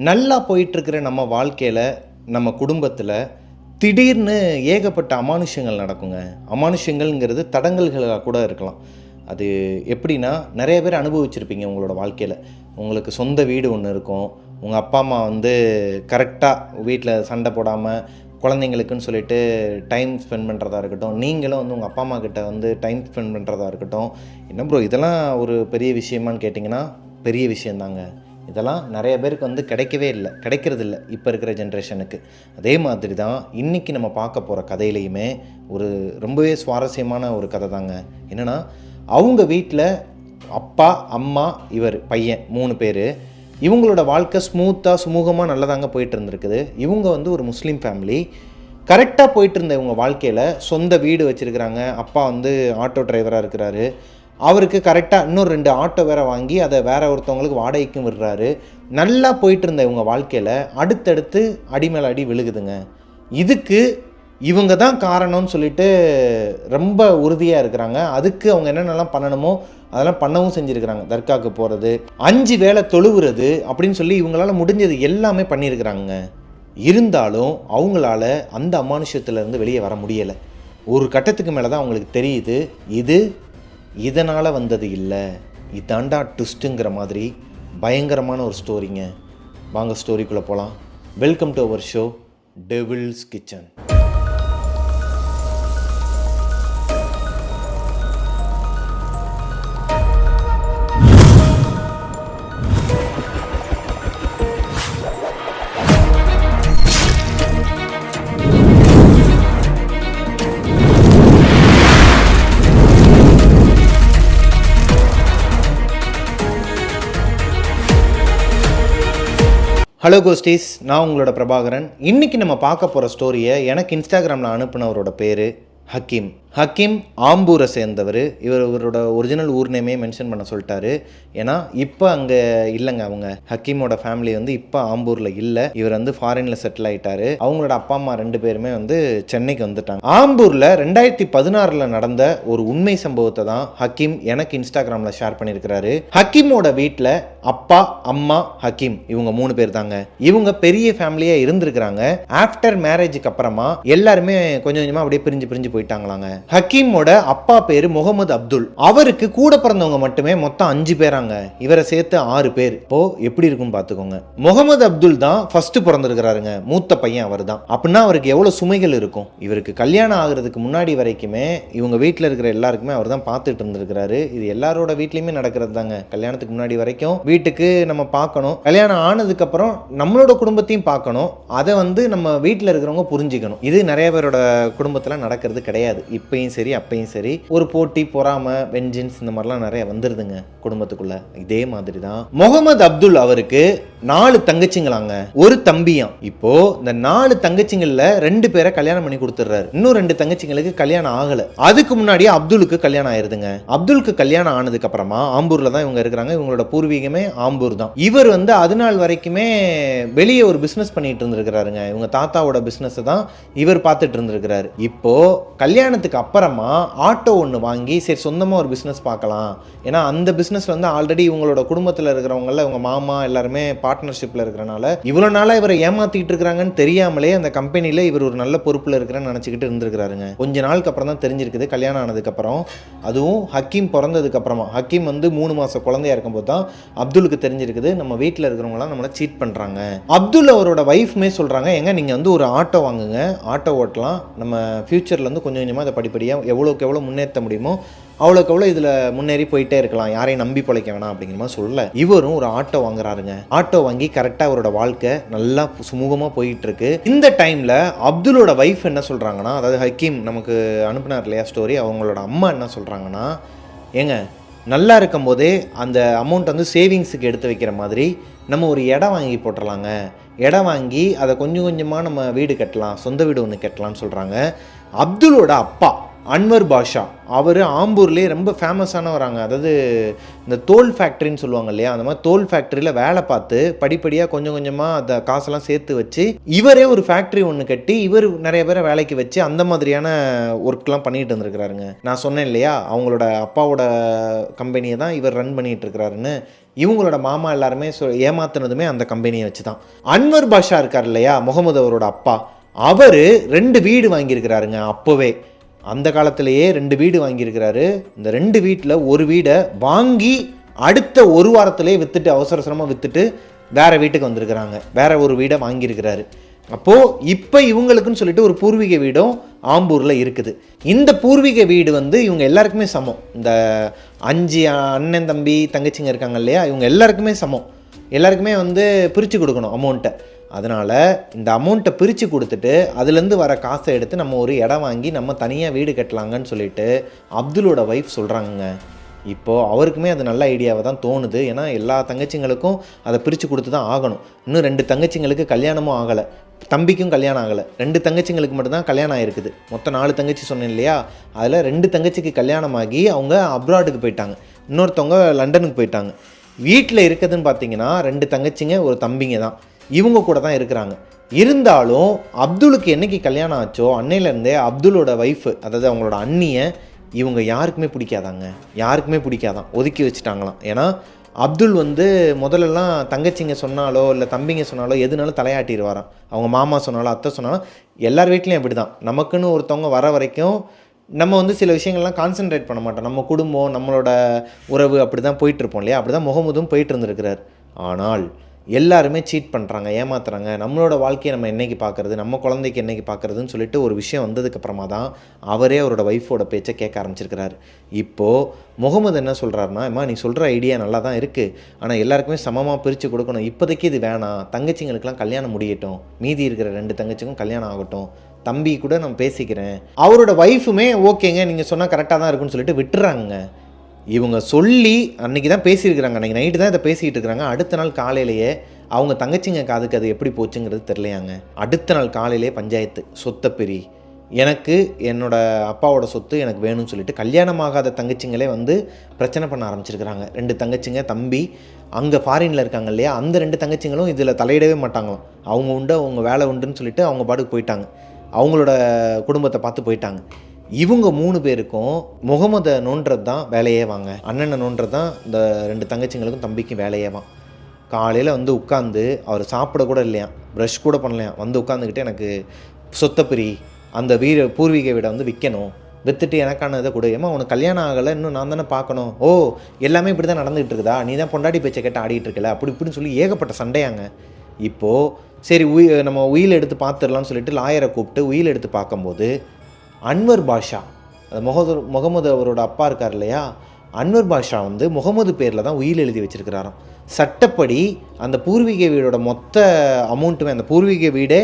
நல்லா போயிட்டுருக்கிற நம்ம வாழ்க்கையில், நம்ம குடும்பத்தில் திடீர்னு ஏகப்பட்ட அமானுஷ்யங்கள் நடக்குங்க. அமானுஷ்யங்கள்ங்கிறது தடங்கல்களாக கூட இருக்கலாம். அது எப்படின்னா, நிறைய பேர் அனுபவிச்சிருப்பீங்க உங்களோட வாழ்க்கையில். உங்களுக்கு சொந்த வீடு ஒன்று இருக்கும். உங்கள் அப்பா அம்மா கரெக்டாக வீட்டில் சண்டை போடாமல் குழந்தைங்களுக்குன்னு சொல்லிட்டு டைம் ஸ்பெண்ட் பண்ணுறதா இருக்கட்டும், நீங்களும் உங்கள் அப்பா அம்மா கிட்ட டைம் ஸ்பெண்ட் பண்ணுறதா இருக்கட்டும். என்ன ப்ரோ இதெல்லாம் ஒரு பெரிய விஷயமான்னு கேட்டிங்கன்னா, பெரிய விஷயந்தாங்க. இதெல்லாம் நிறைய பேருக்கு கிடைக்கவே இல்லை, கிடைக்கிறதில்ல இப்போ இருக்கிற ஜென்ரேஷனுக்கு. அதே மாதிரி தான் இன்றைக்கி நம்ம பார்க்க போகிற கதையிலையுமே ஒரு ரொம்பவே சுவாரஸ்யமான ஒரு கதை தாங்க. என்னென்னா, அவங்க வீட்டில் அப்பா அம்மா இவர் பையன் 3 பேர். இவங்களோட வாழ்க்கை ஸ்மூத்தாக சுமூகமாக நல்லதாங்க போயிட்டு இருந்திருக்குது. இவங்க ஒரு முஸ்லீம் ஃபேமிலி. கரெக்டாக போயிட்டு இருந்த இவங்க வாழ்க்கையில் சொந்த வீடு வச்சுருக்கிறாங்க. அப்பா ஆட்டோ டிரைவராக இருக்கிறாரு. அவருக்கு கரெக்டாக இன்னொரு 2 ஆட்டோ வேறு வாங்கி அதை வேறு ஒருத்தவங்களுக்கு வாடகைக்கும் விடுறாரு. நல்லா போயிட்டு இருந்த இவங்க வாழ்க்கையில் அடுத்தடுத்து அடிமேல் அடி விழுகுதுங்க. இதுக்கு இவங்க தான் காரணம்னு சொல்லிட்டு ரொம்ப உறுதியாக இருக்கிறாங்க. அதுக்கு அவங்க என்னென்னலாம் பண்ணணுமோ அதெல்லாம் பண்ணவும் செஞ்சுருக்கிறாங்க. தர்காவுக்கு போகிறது, 5 வேளை தொழுவுறது அப்படின்னு சொல்லி இவங்களால முடிஞ்சது எல்லாமே பண்ணியிருக்கிறாங்க. இருந்தாலும் அவங்களால அந்த அமானுஷ்யத்திலேருந்து வெளியே வர முடியலை. ஒரு கட்டத்துக்கு மேலே தான் அவங்களுக்கு தெரியுது, இதனால் வந்தது இல்லை, இதாண்டா ட்விஸ்ட்டுங்கிற மாதிரி பயங்கரமான ஒரு ஸ்டோரிங்க. வாங்க ஸ்டோரிக்குள்ளே போகலாம். Welcome to our show Devil's Kitchen. Hello ghosties, நான் உங்களோட பிரபாகரன். இன்றைக்கி நம்ம பார்க்க போகிற ஸ்டோரியை எனக்கு இன்ஸ்டாகிராமில் அனுப்பினவரோட பேர் ஹக்கீம். ஹக்கீம் ஆம்பூரை சேர்ந்தவர். இவரோட ஒரிஜினல் ஊர் நேமே மென்ஷன் பண்ண சொல்லிட்டாரு. ஏன்னா இப்போ அங்கே இல்லைங்க. அவங்க ஹக்கீமோட ஃபேமிலி இப்போ ஆம்பூரில் இல்லை. இவர் ஃபாரினில் செட்டில் ஆகிட்டாரு. அவங்களோட அப்பா அம்மா 2 பேருமே சென்னைக்கு வந்துட்டாங்க. ஆம்பூரில் 2016 நடந்த ஒரு உண்மை சம்பவத்தை தான் ஹக்கீம் எனக்கு இன்ஸ்டாகிராமில் ஷேர் பண்ணியிருக்கிறாரு. ஹக்கீமோட வீட்டில் அப்பா அம்மா ஹக்கீம் இவங்க 3 பேர் தாங்க. இவங்க பெரிய ஃபேமிலியாக இருந்திருக்கிறாங்க. ஆஃப்டர் மேரேஜுக்கு அப்புறமா எல்லாருமே கொஞ்சம் கொஞ்சமாக அப்படியே பிரிஞ்சு போயிட்டாங்களாங்க. ஹக்கீமோட அப்பா பேரு முகமது அப்துல். அவருக்கு கூட பிறந்தவங்க மட்டுமே மொத்தம் 5 பேராங்க. இவரை சேர்த்து 6 பேர். இப்போ எப்படி இருக்குன்னு பாத்துக்கோங்க. முகமது அப்துல் தான் ஃபர்ஸ்ட் பிறந்திருக்கிறாருங்க. மூத்த பையன் அவர் தான். அப்படின்னா அவருக்கு எவ்வளவு சுமைகள் இருக்கும். இவருக்கு கல்யாணம் ஆகுறதுக்கு முன்னாடி வரைக்குமே இவங்க வீட்டில் இருக்கிற எல்லாருக்குமே அவர் தான் பார்த்துட்டு இருந்திருக்கிறாரு. இது எல்லாரோட வீட்லயுமே நடக்கிறது தாங்க. கல்யாணத்துக்கு முன்னாடி வரைக்கும் வீட்டுக்கு நம்ம பார்க்கணும். கல்யாணம் ஆனதுக்கு அப்புறம் நம்மளோட குடும்பத்தையும் பார்க்கணும். அதை நம்ம வீட்டில் இருக்கிறவங்க புரிஞ்சுக்கணும். இது நிறைய பேரோட குடும்பத்தில் நடக்கிறது கிடையாது. இப்பயும் சரி அப்பயும் சரி ஒரு போட்டி, பொறாமை, வெஞ்சன்ஸ் இந்த மாதிரிலாம் நிறைய வந்துருதுங்க குடும்பத்துக்குள்ள. இதே மாதிரி தான் முகமது அப்துல் அவருக்கு 4 தங்கச்சிங்களாங்க, ஒரு தம்பியாம். இப்போ இந்த 4 தங்கச்சிங்கள்ல 2 பேரை கல்யாணம் பண்ணி கொடுத்துறாரு. இன்னும் 2 தங்கச்சிங்களுக்கு கல்யாணம் ஆகல. அதுக்கு முன்னாடியே அப்துலுக்கு கல்யாணம் ஆயிருதுங்க. அப்துலுக்கு கல்யாணம் ஆனதுக்கு அப்புறமா ஆம்பூர்ல தான் இவங்க இருக்கிறாங்க. இவங்களோட பூர்வீகமே ஆம்பூர் தான். இவர் அதுநாள் வரைக்குமே வெளியே ஒரு பிசினஸ் பண்ணிட்டு இருந்திருக்கிறாருங்க. இவங்க தாத்தாவோட பிசினஸ் தான் இவர் பார்த்துட்டு இருந்திருக்கிறாரு. இப்போ கல்யாணத்துக்கு அப்புறமா ஆட்டோ ஒன்று வாங்கி சரி சொந்தமாக ஒரு பிஸ்னஸ் பார்க்கலாம். ஏன்னா அந்த பிஸ்னஸ் ஆல்ரெடி இவங்களோட குடும்பத்தில் இருக்கிறவங்கள இவங்க மாமா எல்லாருமே பார்ட்னர்ஷிப்பில் இருக்கிறனால இவ்வளோ நாளாக இவரை ஏமாற்றிட்டு இருக்கிறாங்கன்னு தெரியாமலே அந்த கம்பெனியில் இவர் ஒரு நல்ல பொறுப்பில் இருக்கிறேன்னு நினச்சிக்கிட்டு இருந்திருக்கிறாருங்க. கொஞ்ச நாளுக்கு அப்புறம் தான் தெரிஞ்சிருக்குது கல்யாணம் ஆனதுக்கப்புறம். அதுவும் ஹக்கீம் பிறந்ததுக்கு அப்புறமா. ஹக்கீம் 3 மாதம் குழந்தையா இருக்கும்போது தான் அப்துலுக்கு தெரிஞ்சிருக்குது நம்ம வீட்டில் இருக்கிறவங்களாம் நம்மளை சீட் பண்ணுறாங்க. அப்துல் அவரோட ஒய்ஃப்மே சொல்கிறாங்க, எங்க நீங்கள் ஒரு ஆட்டோ வாங்குங்க, ஆட்டோ ஓட்டலாம், நம்ம ஃபியூச்சரில் கொஞ்சம் கொஞ்சமாக அதை படிப்படியாக எவ்வளோக்கு எவ்வளோ முன்னேற்ற முடியுமோ அவ்வளோக்கு எவ்வளோ இதில் முன்னேறி போயிட்டே இருக்கலாம், யாரையும் நம்பி பிழைக்க வேணாம் அப்படிங்கிற மாதிரி சொல்ல இவரும் ஒரு ஆட்டோ வாங்குறாருங்க. ஆட்டோ வாங்கி கரெக்டாக அவரோட வாழ்க்கை நல்லா சுமூகமாக போயிட்டு இருக்கு. இந்த டைமில் அப்துலோட ஒய்ஃப் என்ன சொல்கிறாங்கன்னா, அதாவது ஹக்கீம் நமக்கு அனுப்பினார் இல்லையா ஸ்டோரி, அவங்களோட அம்மா என்ன சொல்கிறாங்கன்னா, ஏங்க நல்லா இருக்கும் போதே அந்த அமௌண்ட் சேவிங்ஸுக்கு எடுத்து வைக்கிற மாதிரி நம்ம ஒரு இடம் வாங்கி போட்டுடலாங்க. இடம் வாங்கி அதை கொஞ்சம் கொஞ்சமாக நம்ம வீடு கட்டலாம், சொந்த வீடு ஒன்று கட்டலாம்னு சொல்கிறாங்க. அப்துலோட அப்பா அன்வர் பாஷா அவர் ஆம்பூர்லேயே ரொம்ப ஃபேமஸானவராங்க. அதாவது இந்த தோல் ஃபேக்ட்ரின்னு சொல்லுவாங்க இல்லையா, அந்த மாதிரி தோல் ஃபேக்ட்ரியில் வேலை பார்த்து படிப்படியாக கொஞ்சம் கொஞ்சமாக அந்த காசெல்லாம் சேர்த்து வச்சு இவரே ஒரு ஃபேக்ட்ரி ஒன்று கட்டி இவர் நிறைய பேரை வேலைக்கு வச்சு அந்த மாதிரியான ஒர்க்லாம் பண்ணிட்டு இருந்திருக்கிறாருங்க. நான் சொன்னேன் இல்லையா அவங்களோட அப்பாவோட கம்பெனியை தான் இவர் ரன் பண்ணிகிட்டு இருக்கிறாருன்னு. இவங்களோட மாமா எல்லாருமே ஏமாத்துனதுமே அந்த கம்பெனியை வச்சு தான். அன்வர் பாஷா இருக்கார் இல்லையா, முகமது அவரோட அப்பா, அவர் 2 வீடு வாங்கியிருக்கிறாருங்க. அப்போவே அந்த காலத்திலேயே 2 வீடு வாங்கியிருக்கிறாரு. இந்த 2 வீட்டில் ஒரு வீடை வாங்கி அடுத்த ஒரு வாரத்திலே விற்றுட்டு, அவசரமாக விற்றுட்டு வேறு வீட்டுக்கு வந்திருக்கிறாங்க. வேற ஒரு வீடை வாங்கியிருக்கிறாரு. அப்போது இப்போ இவங்களுக்குன்னு சொல்லிட்டு ஒரு பூர்வீக வீடும் ஆம்பூரில் இருக்குது. இந்த பூர்வீக வீடு வந்து இவங்க எல்லாருக்குமே சமம். இந்த 5 அண்ணன் தம்பி தங்கச்சிங்க இருக்காங்க இல்லையா, இவங்க எல்லாருக்குமே சமம். எல்லாருக்குமே வந்து பிரித்து கொடுக்கணும் அமௌண்ட்டை. அதனால் இந்த அமௌண்ட்டை பிரித்து கொடுத்துட்டு அதுலேருந்து வர காசை எடுத்து நம்ம ஒரு இடம் வாங்கி நம்ம தனியாக வீடு கட்டலாங்கன்னு சொல்லிட்டு அப்துல்லோட ஒய்ஃப் சொல்கிறாங்க. இப்போது அவருக்குமே அது நல்ல ஐடியாவை தான் தோணுது. ஏன்னா எல்லா தங்கச்சிங்களுக்கும் அதை பிரித்து கொடுத்து தான் ஆகணும். இன்னும் 2 தங்கச்சிங்களுக்கு கல்யாணமும் ஆகலை, தம்பிக்கும் கல்யாணம் ஆகலை. 2 தங்கச்சிங்களுக்கு மட்டும்தான் கல்யாணம் ஆகிருக்குது. மொத்தம் 4 தங்கச்சி சொன்னேன் இல்லையா, அதில் 2 தங்கச்சிக்கு கல்யாணமாகி அவங்க அப்ராடுக்கு போயிட்டாங்க, இன்னொருத்தவங்க லண்டனுக்கு போயிட்டாங்க. வீட்டில் இருக்குதுன்னு பார்த்தீங்கன்னா 2 தங்கச்சிங்க ஒரு தம்பிங்க தான், இவங்க கூட தான் இருக்கிறாங்க. இருந்தாலும் அப்துலுக்கு என்றைக்கு கல்யாணம் ஆச்சோ அன்னையிலேருந்தே அப்துல்லோட ஒய்ஃபு, அதாவது அவங்களோட அண்ணியை இவங்க யாருக்குமே பிடிக்காதாங்க, யாருக்குமே பிடிக்காதான், ஒதுக்கி வச்சுட்டாங்களாம். ஏன்னா அப்துல் வந்து முதல்லலாம் தங்கச்சிங்க சொன்னாலோ இல்லை தம்பிங்க சொன்னாலோ எதுனாலும் தலையாட்டிடுவாராம். அவங்க மாமா சொன்னாலும் அத்தை சொன்னாலும் எல்லார் வீட்லேயும் அப்படி தான். நமக்குன்னு ஒருத்தவங்க வர வரைக்கும் நம்ம வந்து சில விஷயங்கள்லாம் கான்சென்ட்ரேட் பண்ண மாட்டோம். நம்ம குடும்பம், நம்மளோட உறவு அப்படி தான் போயிட்டுருப்போம் இல்லையா. அப்படி தான் முகமதும் போயிட்டு இருந்திருக்கிறார். ஆனால் எல்லாருமே சீட் பண்ணுறாங்க, ஏமாத்துறாங்க. நம்மளோட வாழ்க்கையை நம்ம என்றைக்கு பார்க்குறது, நம்ம குழந்தைக்கு என்றைக்கு பார்க்குறதுன்னு சொல்லிட்டு ஒரு விஷயம் வந்ததுக்கப்புறமா தான் அவரே அவரோட ஒய்ஃபோட பேச்சை கேட்க ஆரம்பிச்சிருக்கிறாரு. இப்போது முகமது என்ன சொல்கிறாருன்னா, அம்மா நீ சொல்கிற ஐடியா நல்லா தான் இருக்குது, ஆனால் எல்லாருக்குமே சமமாக பிரித்து கொடுக்கணும், இப்போதைக்கு இது வேணாம், தங்கச்சிங்களுக்கெல்லாம் கல்யாணம் முடியட்டும், மீதி இருக்கிற 2 தங்கச்சிக்கும் கல்யாணம் ஆகட்டும், தம்பி கூட நான் பேசிக்கிறேன். அவரோட ஒய்ஃபுமே ஓகேங்க நீங்கள் சொன்னால் கரெக்டாக தான் இருக்குன்னு சொல்லிட்டு விட்டுறாங்க. இவங்க சொல்லி அன்றைக்கி தான் பேசியிருக்கிறாங்க, அன்றைக்கி நைட்டு தான் இதை பேசிகிட்டு இருக்கிறாங்க. அடுத்த நாள் காலையிலேயே அவங்க தங்கச்சிங்க காதுக்கு அது எப்படி போச்சுங்கிறது தெரியலையாங்க. அடுத்த நாள் காலையிலே பஞ்சாயத்து, சொத்தை பிரி, எனக்கு என்னோடய அப்பாவோட சொத்து எனக்கு வேணும்னு சொல்லிட்டு கல்யாணமாகாத தங்கச்சிங்களே வந்து பிரச்சனை பண்ண ஆரம்பிச்சிருக்கிறாங்க. 2 தங்கச்சிங்க, தம்பி அங்கே ஃபாரினில் இருக்காங்க இல்லையா, அந்த 2 தங்கச்சிங்களும் இதில் தலையிடவே மாட்டாங்களாம். அவங்க உண்டு, அவங்க வேலை உண்டுன்னு சொல்லிட்டு அவங்க பாட்டுக்கு போயிட்டாங்க, அவங்களோட குடும்பத்தை பார்த்து போயிட்டாங்க. இவங்க 3 பேருக்கும் முகமதை நோன்றது தான் வேலையே வாங்க, அண்ணனை நோன்றது தான் இந்த 2 தங்கச்சிங்களுக்கும் தம்பிக்கும் வேலையே வாங்க. காலையில் வந்து உட்காந்து அவர் சாப்பிட கூட இல்லையா, ப்ரஷ் கூட பண்ணலையா, வந்து உட்காந்துக்கிட்டு எனக்கு சொத்தை பிரி, அந்த பூர்வீக வீடை வந்து விற்கணும், விற்றுட்டு எனக்கான இதை கொடு, ஏமா உனக்கு கல்யாணம் ஆகலை, இன்னும் நான் தானே பார்க்கணும், ஓ எல்லாமே இப்படி தான் நடந்துகிட்டு இருக்குதா, நீ தான் பொண்டாட்டி பேச்சை கேட்டு ஆடிட்டு இருக்கல, அப்படி இப்படின்னு சொல்லி ஏகப்பட்ட சண்டையாங்க. இப்போது சரி நம்ம உயில் எடுத்து பார்த்துடலாம்னு சொல்லிட்டு லாயரை கூப்பிட்டு உயில் எடுத்து பார்க்கும்போது அன்வர் பாஷா, அது முகமது அவரோட அப்பா இருக்கார் இல்லையா, அன்வர் பாஷா வந்து முகமது பேரில் தான் உயில் எழுதி வச்சுருக்கிறாராம். சட்டப்படி அந்த பூர்வீக வீடோட மொத்த அமௌண்ட்டுமே, அந்த பூர்வீக வீடே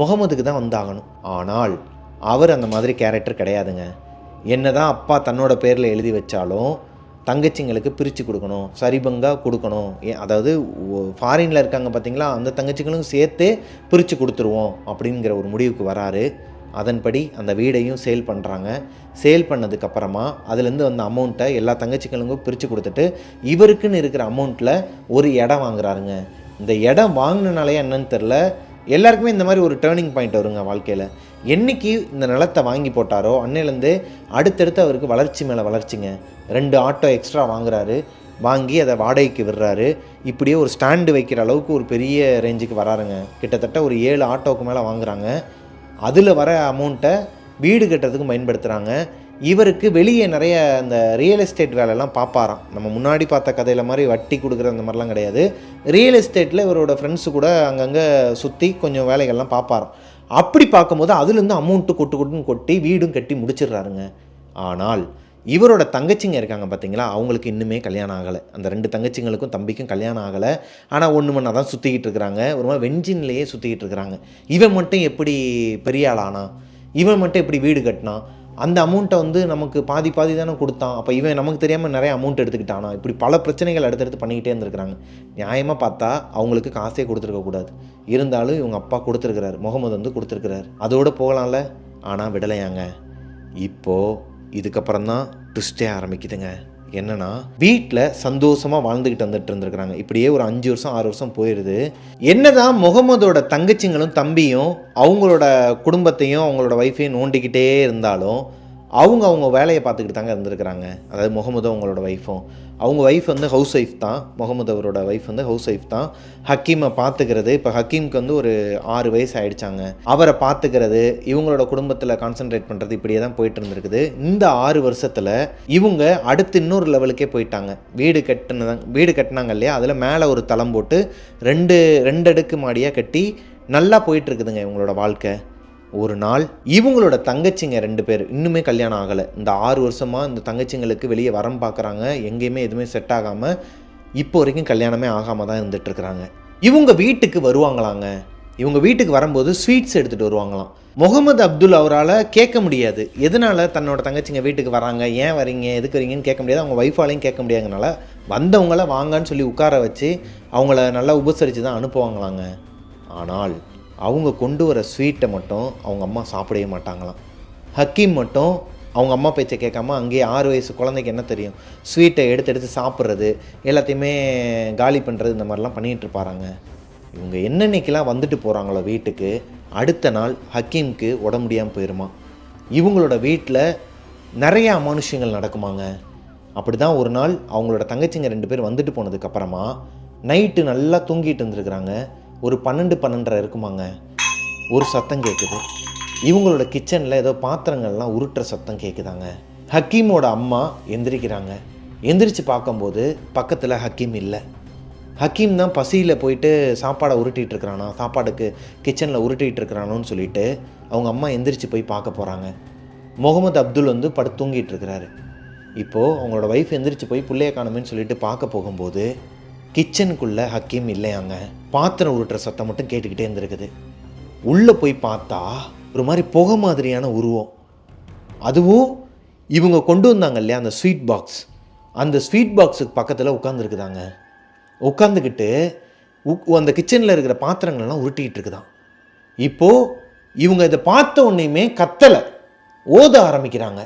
முகமதுக்கு தான் வந்தாகணும். ஆனால் அவர் அந்த மாதிரி கேரக்டர் கிடையாதுங்க. என்ன தான் அப்பா தன்னோட பேரில் எழுதி வச்சாலும் தங்கச்சிங்களுக்கு பிரித்து கொடுக்கணும், சரிபங்காக கொடுக்கணும். அதாவது ஃபாரினில் இருக்காங்க பார்த்தீங்களா, அந்த தங்கச்சிங்களும் சேர்த்தே பிரித்து கொடுத்துருவோம் அப்படிங்கிற ஒரு முடிவுக்கு வராரு. அதன்படி அந்த வீடையும் சேல் பண்ணுறாங்க. சேல் பண்ணதுக்கப்புறமா அதுலேருந்து வந்த அமௌண்ட்டை எல்லா தங்கச்சிகளுக்கும் பிரித்து கொடுத்துட்டு இவருக்குன்னு இருக்கிற அமௌண்ட்டில் ஒரு இடம் வாங்குறாருங்க. இந்த இடம் வாங்கினாலே என்னன்னு தெரில, எல்லாருக்குமே இந்த மாதிரி ஒரு டேர்னிங் பாயிண்ட் வருங்க வாழ்க்கையில். என்றைக்கு இந்த நிலத்தை வாங்கி போட்டாரோ அன்னையிலேருந்து அடுத்தடுத்து அவருக்கு வளர்ச்சி மேலே வளர்ச்சிங்க. 2 ஆட்டோ எக்ஸ்ட்ரா வாங்குறாரு, வாங்கி அதை வாடகைக்கு விடுறாரு. இப்படியே ஒரு ஸ்டாண்டு வைக்கிற அளவுக்கு ஒரு பெரிய ரேஞ்சுக்கு வராருங்க. கிட்டத்தட்ட ஒரு 7 ஆட்டோவுக்கு மேலே வாங்குறாங்க. அதில் வர அமௌண்ட்டை வீடு கட்டுறதுக்கு பயன்படுத்துகிறாங்க. இவருக்கு வெளியே நிறைய இந்த ரியல் எஸ்டேட் வேலையெல்லாம் பார்ப்பாராம். நம்ம முன்னாடி பார்த்த கதையில் மாதிரி வட்டி கொடுக்குற அந்த மாதிரிலாம் கிடையாது. ரியல் எஸ்டேட்டில் இவரோட ஃப்ரெண்ட்ஸு கூட அங்கங்கே சுற்றி கொஞ்சம் வேலைகள்லாம் பார்ப்பாராம். அப்படி பார்க்கும்போது அதுலேருந்து அமௌண்ட்டு கொட்டுன்னு கொட்டி வீடும் கட்டி முடிச்சிடுறாருங்க. ஆனால் இவரோட தங்கச்சிங்க இருக்காங்க பார்த்தீங்களா, அவங்களுக்கு இன்னுமே கல்யாணம் ஆகலை. அந்த 2 தங்கச்சிங்களுக்கும் தம்பிக்கும் கல்யாணம் ஆகலை. ஆனால் ஒன்று தான் சுற்றிக்கிட்டு இருக்கிறாங்க, ஒரு மாதிரி வெஞ்சின்லேயே சுற்றிக்கிட்டு இருக்கிறாங்க. இவன் மட்டும் எப்படி பெரிய ஆளானா, இவன் மட்டும் எப்படி வீடு கட்டினான், அந்த அமௌண்ட்டை வந்து நமக்கு பாதி தானே கொடுத்தான், அப்போ இவன் நமக்கு தெரியாமல் நிறைய அமௌண்ட் எடுத்துக்கிட்டானா, இப்படி பல பிரச்சனைகள் அடுத்தடுத்து பண்ணிக்கிட்டே இருந்திருக்கிறாங்க. நியாயமாக பார்த்தா அவங்களுக்கு காசே கொடுத்துருக்கக்கூடாது. இருந்தாலும் இவங்க அப்பா கொடுத்துருக்கிறாரு, முகமது வந்து கொடுத்துருக்கிறாரு. அதோடு போகலாம்ல, ஆனால் விடலையாங்க. இப்போது இதுக்கப்புறம் தான் ட்விஸ்டே ஆரம்பிக்குதுங்க. என்னன்னா, வீட்டில் சந்தோஷமாக வாழ்ந்துக்கிட்டு வந்துட்டு இருந்திருக்கிறாங்க. இப்படியே ஒரு 5 வருஷம் 6 வருஷம் போயிடுது. என்னதான் முகமதோட தங்கச்சிங்களும் தம்பியும் அவங்களோட குடும்பத்தையும் அவங்களோட ஒய்ஃபையும் நோண்டிக்கிட்டே இருந்தாலும் அவங்க வேலையை பார்த்துக்கிட்டு தாங்க இருந்திருக்கிறாங்க. அதாவது முகமது அவங்களோட ஒய்ஃபும். அவங்க ஒய்ஃப் வந்து ஹவுஸ் ஒய்ஃப் தான். முகமது அவரோட ஒய்ஃப் வந்து ஹவுஸ் ஒய்ஃப் தான். ஹக்கீமை பார்த்துக்கிறது, இப்போ ஹக்கீமுக்கு வந்து ஒரு 6 வயசு ஆகிடுச்சாங்க. அவரை பார்த்துக்கிறது, இவங்களோட குடும்பத்தில் கான்சென்ட்ரேட் பண்ணுறது, இப்படியே தான் போயிட்டு இருந்திருக்குது. இந்த 6 வருஷத்தில் இவங்க அடுத்து இன்னொரு லெவலுக்கே போயிட்டாங்க. வீடு கட்டினாங்க இல்லையா, அதில் மேலே ஒரு தளம் போட்டு 2 அடுக்கு மாடியாக கட்டி நல்லா போயிட்டுருக்குதுங்க இவங்களோட வாழ்க்கை. ஒரு நாள் இவங்களோட தங்கச்சிங்க 2 பேர் இன்னுமே கல்யாணம் ஆகலை. இந்த 6 வருஷமாக இந்த தங்கச்சிங்களுக்கு வெளியே வரம் பார்க்குறாங்க, எங்கேயுமே எதுவுமே செட் ஆகாமல் இப்போ வரைக்கும் கல்யாணமே ஆகாமல் தான் இருந்துகிட்ருக்குறாங்க. இவங்க வீட்டுக்கு வருவாங்களாங்க. இவங்க வீட்டுக்கு வரும்போது ஸ்வீட்ஸ் எடுத்துகிட்டு வருவாங்களாம். முகமது அப்துல் அவரால் கேட்க முடியாது, எதனால் தன்னோட தங்கச்சிங்க வீட்டுக்கு வராங்க, ஏன் வரீங்க, எதுக்கு வரீங்கன்னு கேட்க முடியாது. அவங்க ஒய்ஃபாலையும் கேட்க முடியாதனால வந்தவங்கள வாங்கன்னு சொல்லி உட்கார வச்சு அவங்கள நல்லா உபசரித்து தான் அனுப்புவாங்களாங்க. ஆனால் அவங்க கொண்டு வர ஸ்வீட்டை மட்டும் அவங்க அம்மா சாப்பிடவே மாட்டாங்களாம். ஹக்கீம் மட்டும் அவங்க அம்மா பேச்சை கேட்காம அங்கேயே 6 வயசு குழந்தைக்கு என்ன தெரியும், ஸ்வீட்டை எடுத்து சாப்பிட்றது, எல்லாத்தையுமே காலி பண்ணுறது, இந்த மாதிரிலாம் பண்ணிகிட்டு இருப்பாராங்க. இவங்க என்னன்னைக்கெல்லாம் வந்துட்டு போகிறாங்களோ வீட்டுக்கு, அடுத்த நாள் ஹக்கீமுக்கு உடம்பு முடியாமல் போயிடுமா. இவங்களோட வீட்டில் நிறையா அமானுஷ்யங்கள் நடக்குமாங்க. அப்படி தான் ஒரு நாள் அவங்களோட தங்கச்சிங்க 2 பேர் வந்துட்டு போனதுக்கப்புறமா நைட்டு நல்லா தூங்கிட்டு இருந்துருக்குறாங்க. ஒரு 12-12:30 இருக்குமாங்க. ஒரு சத்தம் கேட்குது. இவங்களோட கிச்சனில் ஏதோ பாத்திரங்கள்லாம் உருட்டுற சத்தம் கேட்குதாங்க. ஹக்கீமோட அம்மா எந்திரிக்கிறாங்க. எந்திரிச்சு பார்க்கும்போது பக்கத்தில் ஹக்கீம் இல்லை. ஹக்கீம் தான் பசியில் போயிட்டு சாப்பாடை உருட்டிகிட்டு இருக்கிறானா, சாப்பாடுக்கு கிச்சனில் உருட்டிகிட்டு இருக்கிறானோன்னு சொல்லிட்டு அவங்க அம்மா எந்திரிச்சு போய் பார்க்க போகிறாங்க. முகமது அப்துல் வந்து படுத்து தூங்கிட்டு இருக்கிறாரு. இப்போது அவங்களோட ஒய்ஃப் எந்திரிச்சு போய் பிள்ளைய காணுமேன்னு சொல்லிட்டு பார்க்க போகும்போது கிச்சனுக்குள்ளே ஹக்கீம் இல்லையாங்க. பாத்திரம் உருட்டுற சத்தம் மட்டும் கேட்டுக்கிட்டே இருந்திருக்குது. உள்ளே போய் பார்த்தா ஒரு மாதிரி புகை மாதிரியான உருவம். அதுவும் இவங்க கொண்டு வந்தாங்க இல்லையா அந்த ஸ்வீட் பாக்ஸ், அந்த ஸ்வீட் பாக்ஸுக்கு பக்கத்தில் உட்காந்துருக்குதாங்க. உட்காந்துக்கிட்டு அந்த கிச்சனில் இருக்கிற பாத்திரங்கள்லாம் உருட்டிகிட்டு இருக்குதான். இப்போது இவங்க இதை பார்த்த உடனேயுமே கத்தலை, ஓத ஆரம்பிக்கிறாங்க.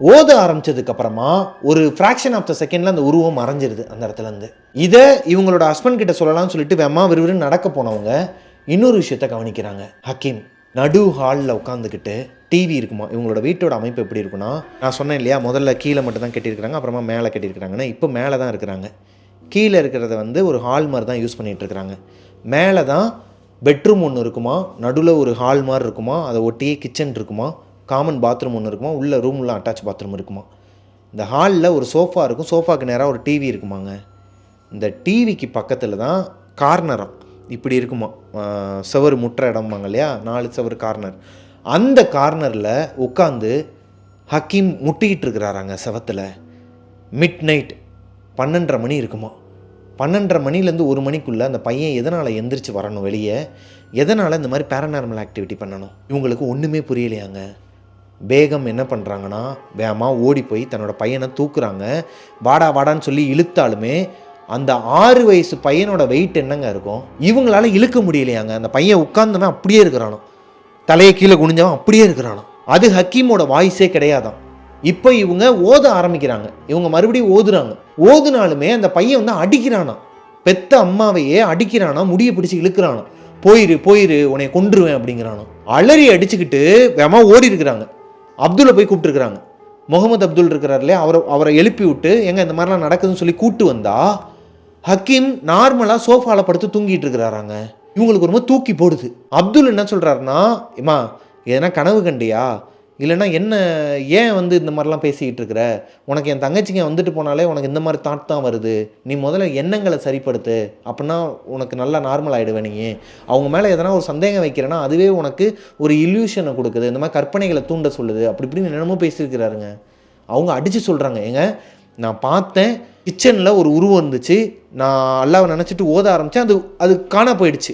ஓத ஆரம்பித்ததுக்கப்புறமா ஒரு ஃப்ராக்ஷன் ஆஃப் த செகண்டில் அந்த உருவம் மறைஞ்சிருது அந்த இடத்துலேருந்து. இதை இவங்களோட ஹஸ்பண்ட் கிட்ட சொல்லலாம்னு சொல்லிட்டு விறுவிறுன்னு நடக்க போனவங்க இன்னொரு விஷயத்த கவனிக்கிறாங்க. ஹக்கீம் நடு ஹாலில் உட்காந்துக்கிட்டு டிவி இருக்குமா. இவங்களோட வீட்டோட அமைப்பு எப்படி இருக்குன்னா, நான் சொன்னேன் இல்லையா, முதல்ல கீழே மட்டும் தான் கட்டியிருக்கிறாங்க, அப்புறமா மேலே கட்டியிருக்கிறாங்கன்னா இப்போ மேலே தான் இருக்கிறாங்க. கீழே இருக்கிறத வந்து ஒரு ஹால் மாதிரி தான் யூஸ் பண்ணிகிட்ருக்குறாங்க. மேலே தான் பெட்ரூம் ஒன்று இருக்குமா, நடுவில் ஒரு ஹால் மாதிரி இருக்குமா, அதை ஒட்டியே கிச்சன் இருக்குமா, காமன் பாத்ரூம் ஒன்று இருக்குமா, உள்ள ரூமில் அட்டாச் பாத்ரூம் இருக்குமா. இந்த ஹாலில் ஒரு சோஃபா இருக்கும், சோஃபாவுக்கு நேராக ஒரு டிவி இருக்குமாங்க. இந்த டிவிக்கு பக்கத்தில் தான் கார்னராக இப்படி இருக்குமா, செவரு முற்ற இடம்பாங்க இல்லையா, 4 செவரு கார்னர். அந்த கார்னரில் உட்காந்து ஹக்கீம் முட்டிக்கிட்டு இருக்கிறாராங்க செவத்தில். மிட் நைட் 12:30 மணி இருக்குமா. 12:30 மணிலேருந்து 1 மணிக்குள்ளே அந்த பையன் எதனால் எந்திரிச்சு வரணும் வெளியே, எதனால் இந்த மாதிரி பேரநார்மல் ஆக்டிவிட்டி பண்ணணும், இவங்களுக்கு ஒன்றுமே புரியலையாங்க. பேகம் என்ன பண்ணுறாங்கன்னா, வேகமாக ஓடி போய் தன்னோட பையனை தூக்குறாங்க. வாடான்னு சொல்லி இழுத்தாலுமே அந்த 6 வயசு பையனோட வெயிட் என்னங்க இருக்கும், இவங்களால இழுக்க முடியலையாங்க. அந்த பையன் உட்கார்ந்தவன் அப்படியே இருக்கிறானோ, தலையை கீழே குனிஞ்சவன் அப்படியே இருக்கிறானோ. அது ஹக்கீமோட வாய்ஸே கிடையாதான். இப்போ இவங்க ஓத ஆரம்பிக்கிறாங்க. இவங்க மறுபடியும் ஓதுனாலுமே அந்த பையன் வந்து அடிக்கிறானா, பெத்த அம்மாவையே அடிக்கிறானா, முடியை பிடிச்சி இழுக்கிறானா, போயிரு உன்னை கொன்றுவேன் அப்படிங்கிறானோ. அலறி அடிச்சுக்கிட்டு வேமா ஓடி இருக்கிறாங்க. அப்துல்லை போய் கூப்பிட்டுருக்குறாங்க. முகமது அப்துல் இருக்கிறார் இல்லையா, அவரை எழுப்பி விட்டு எங்க இந்த மாதிரிலாம் நடக்குதுன்னு சொல்லி கூப்பிட்டு வந்தா ஹக்கீம் நார்மலாக சோஃபாவில் படுத்து தூங்கிட்டு இருக்கிறாராங்க. இவங்களுக்கு ரொம்ப தூக்கி போடுது. அப்துல் என்ன சொல்கிறாருன்னா, இம்மா எதனா கனவு கண்டியா, இல்லைன்னா என்ன, ஏன் வந்து இந்த மாதிரிலாம் பேசிக்கிட்டு இருக்கிற, உனக்கு என் தங்கச்சிங்க வந்துட்டு போனாலே உனக்கு இந்த மாதிரி தாட் தான் வருது, நீ முதல்ல எண்ணங்களை சரிப்படுத்து, அப்படின்னா உனக்கு நல்லா நார்மல் ஆகிடுவேன். நீ அவங்க மேலே எதனா ஒரு சந்தேகம் வைக்கிறேன்னா அதுவே உனக்கு ஒரு இல்யூஷனை கொடுக்குது, இந்த மாதிரி கற்பனைகளை தூண்ட சொல்லுது, அப்படி இப்படின்னு என்னமோ பேசியிருக்கிறாருங்க. அவங்க அடித்து சொல்கிறாங்க, ஏங்க நான் பார்த்தேன் கிச்சனில் ஒரு உருவம் இருந்துச்சு, நான் அல்லாவை நினச்சிட்டு ஓத ஆரம்பித்தேன், அது காணா போயிடுச்சு,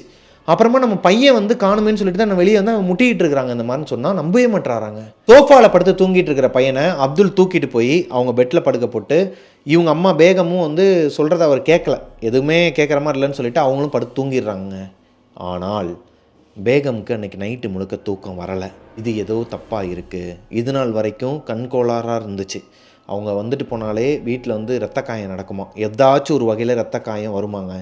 அப்புறமா நம்ம பையன் வந்து காணுமேன்னு சொல்லிட்டு தான் வெளியே வந்து அவன் முட்டிகிட்டு இருக்கிறாங்க. இந்த மாதிரின்னு சொன்னால் நம்பவே மாட்டுறாங்க. சோஃபாவில் படுத்து தூங்கிட்டு இருக்கிற பையனை அப்துல் தூக்கிட்டு போய் அவங்க பெட்டில் படுக்க போட்டு, இவங்க அம்மா பேகமும் வந்து சொல்கிறத அவர் கேட்கல, எதுவுமே கேட்குற மாதிரி இல்லைன்னு சொல்லிட்டு அவங்களும் படுத்து தூங்கிடுறாங்க. ஆனால் பேகமுக்கு அன்றைக்கி நைட்டு முழுக்க தூக்கம் வரலை. இது ஏதோ தப்பாக இருக்குது. இது நாள் வரைக்கும் கண்கோளாறாக இருந்துச்சு. அவங்க வந்துட்டு போனாலே வீட்டில் வந்து ரத்த காயம் நடக்குமா, ஏதாச்சும் ஒரு வகையில் ரத்த காயம் வருமாங்க.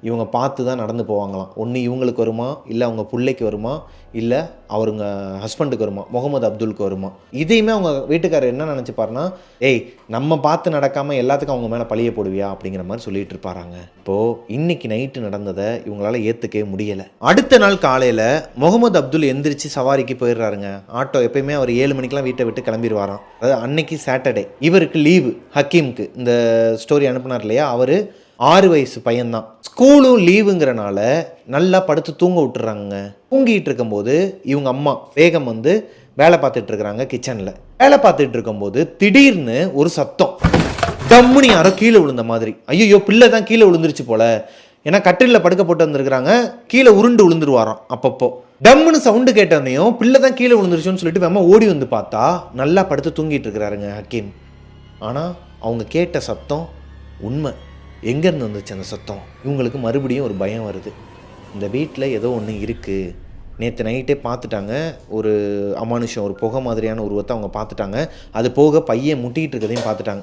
இவங்க பார்த்து தான் நடந்து போவாங்களாம். ஒன்று இவங்களுக்கு வருமா, இல்லை அவங்க பிள்ளைக்கு வருமா, இல்லை அவருங்க ஹஸ்பண்டுக்கு வருமா, முகமது அப்துல்க்கு வருமா. இதையுமே அவங்க வீட்டுக்காரர் என்ன நினச்சிப்பாருன்னா, ஏய் நம்ம பார்த்து நடக்காமல் எல்லாத்துக்கும் அவங்க மேலே பழிய போடுவியா அப்படிங்கிற மாதிரி சொல்லிட்டு இருப்பாராங்க. இப்போது இன்னைக்கு நைட்டு நடந்ததை இவங்களால ஏற்றுக்கவே முடியலை. அடுத்த நாள் காலையில் முகமது அப்துல் எந்திரிச்சு சவாரிக்கு போயிடுறாருங்க. ஆட்டோ எப்பயுமே அவர் 7 மணிக்கெலாம் வீட்டை விட்டு கிளம்பிடுவாராம். அதாவது அன்னைக்கு சாட்டர்டே, இவருக்கு லீவு. ஹக்கீமுக்கு இந்த ஸ்டோரி அனுப்புனார் இல்லையா, அவர் 6 வயசு பையன்தான். ஸ்கூலும் லீவுங்கிறனால நல்லா படுத்து தூங்க விட்டுறாங்க. தூங்கிட்டு இருக்கும்போது இவங்க அம்மா வேகம் வந்து வேலை பார்த்துட்டு இருக்கிறாங்க கிச்சனில். வேலை பார்த்துட்டு இருக்கும்போது திடீர்னு ஒரு சத்தம், டம்முனி யாரோ கீழே விழுந்த மாதிரி. ஐயோ பிள்ளை தான் கீழே விழுந்துருச்சு போல, ஏன்னா கட்டிலில் படுக்க போட்டு வந்திருக்கிறாங்க, கீழே உருண்டு விழுந்துருவாராம். அப்பப்போ டம்முன்னு சவுண்டு கேட்டோன்னையும் பிள்ளை தான் கீழே விழுந்துருச்சுன்னு சொல்லிட்டு வேமா ஓடி வந்து பார்த்தா நல்லா படுத்து தூங்கிட்டு இருக்கிறாருங்க ஹக்கீம். ஆனால் அவங்க கேட்ட சத்தம் உண்மை. எங்கேருந்து வந்துச்சு அந்த சத்தம்? இவங்களுக்கு மறுபடியும் ஒரு பயம் வருது. இந்த வீட்டில் ஏதோ ஒன்று இருக்குது. நேற்று நைட்டே பார்த்துட்டாங்க, ஒரு அமானுஷம், ஒரு புகை மாதிரியான உருவத்தை அவங்க பார்த்துட்டாங்க. அது போக பையன் முட்டிகிட்டு இருக்கிறதையும் பார்த்துட்டாங்க.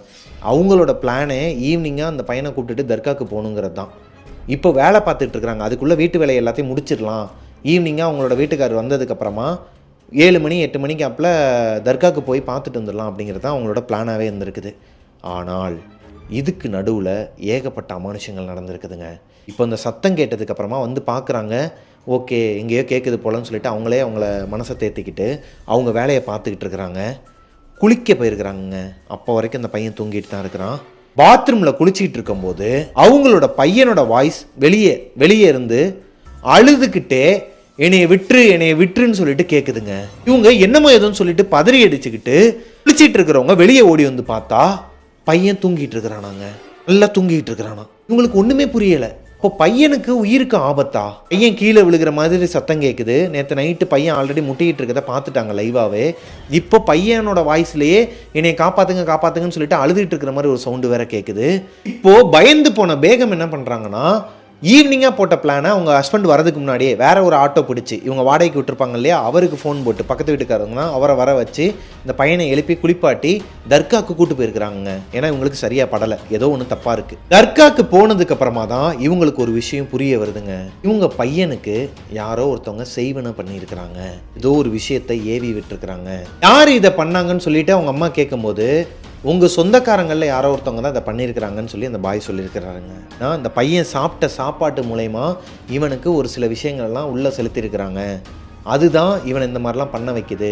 அவங்களோட பிளானே ஈவினிங்காக அந்த பையனை கூப்பிட்டுட்டு தர்காவுக்கு போகணுங்கிறது தான். இப்போ வேலை பார்த்துட்டு இருக்கிறாங்க, அதுக்குள்ளே வீட்டு வேலையை எல்லாத்தையும் முடிச்சிடலாம். ஈவினிங்காக அவங்களோட வீட்டுக்காரர் வந்ததுக்கப்புறமா 7 மணி 8 மணிக்கு அப்பில் தர்காவுக்கு போய் பார்த்துட்டு வந்துடலாம் அப்படிங்கிறது தான் அவங்களோட பிளானாகவே இருந்திருக்குது. ஆனால் இதுக்கு நடுவில் ஏகப்பட்ட அமானுஷங்கள் நடந்திருக்குதுங்க. இப்போ இந்த சத்தம் கேட்டதுக்கப்புறமா வந்து பார்க்குறாங்க, ஓகே எங்கேயோ கேட்குது போலன்னு சொல்லிட்டு அவங்களே அவங்கள மனசை தேர்த்திக்கிட்டு அவங்க வேலையை பார்த்துக்கிட்டு இருக்கிறாங்க. குளிக்க போயிருக்கிறாங்க. அப்போ வரைக்கும் அந்த பையன் தூங்கிட்டு தான் இருக்கிறான். பாத்ரூமில் குளிச்சிக்கிட்டு இருக்கும்போது அவங்களோட பையனோட வாய்ஸ் வெளியே இருந்து அழுதுகிட்டே என்னைய விட்டுருன்னு சொல்லிட்டு கேட்குதுங்க. இவங்க என்னமோ ஏதோன்னு சொல்லிட்டு பதறி அடிச்சுக்கிட்டு குளிச்சிட்டு இருக்கிறவங்க வெளியே ஓடி வந்து பார்த்தா பையன் தூங்கிட்டு இருக்கிறானாங்க, நல்லா தூங்கிட்டு இருக்கிறானா. இவங்களுக்கு ஒன்றுமே புரியலை. இப்போ பையனுக்கு உயிருக்கு ஆபத்தா? பையன் கீழே விழுகிற மாதிரி சத்தம் கேட்குது. நேற்று நைட்டு பையன் ஆல்ரெடி முட்டிக்கிட்டு இருக்கிறத பார்த்துட்டாங்க லைவாகவே. இப்போ பையனோட வாய்ஸ்லேயே என்னை காப்பாற்றுங்கன்னு சொல்லிட்டு அழுதுகிட்டு இருக்கிற மாதிரி ஒரு சவுண்டு வேற கேட்குது. இப்போது பயந்து போன பேகம் என்ன பண்ணுறாங்கன்னா, ஈவினிங்காக போட்ட பிளானை அவங்க ஹஸ்பண்ட் வரதுக்கு முன்னாடியே வேற ஒரு ஆட்டோ பிடிச்சி இவங்க வாடகைக்கு விட்டுருப்பாங்க இல்லையா, அவருக்கு ஃபோன் போட்டு பக்கத்து வீட்டுக்காரங்கன்னா அவரை வர வச்சு இந்த பையனை எழுப்பி குளிப்பாட்டி தர்காவுக்கு கூட்டு போயிருக்கிறாங்க. ஏன்னா இவங்களுக்கு சரியாக படலை, ஏதோ ஒன்று தப்பாக இருக்குது. தர்காவுக்கு போனதுக்கு அப்புறமா தான் இவங்களுக்கு ஒரு விஷயம் புரிய வருதுங்க. இவங்க பையனுக்கு யாரோ ஒருத்தவங்க செய்வனை பண்ணியிருக்கிறாங்க, ஏதோ ஒரு விஷயத்தை ஏவி விட்டுருக்குறாங்க. யார் இதை பண்ணாங்கன்னு சொல்லிட்டு அவங்க அம்மா கேட்கும்போது, உங்கள் சொந்தக்காரங்களில் யாரோ ஒருத்தவங்க தான் இதை பண்ணியிருக்கிறாங்கன்னு சொல்லி அந்த பாய் சொல்லியிருக்கிறாருங்க. நான் அந்த பையன் சாப்பிட்ட சாப்பாட்டு மூலயமா இவனுக்கு ஒரு சில விஷயங்கள்லாம் உள்ளே செலுத்தியிருக்கிறாங்க, அதுதான் இவனை இந்த மாதிரிலாம் பண்ண வைக்குது.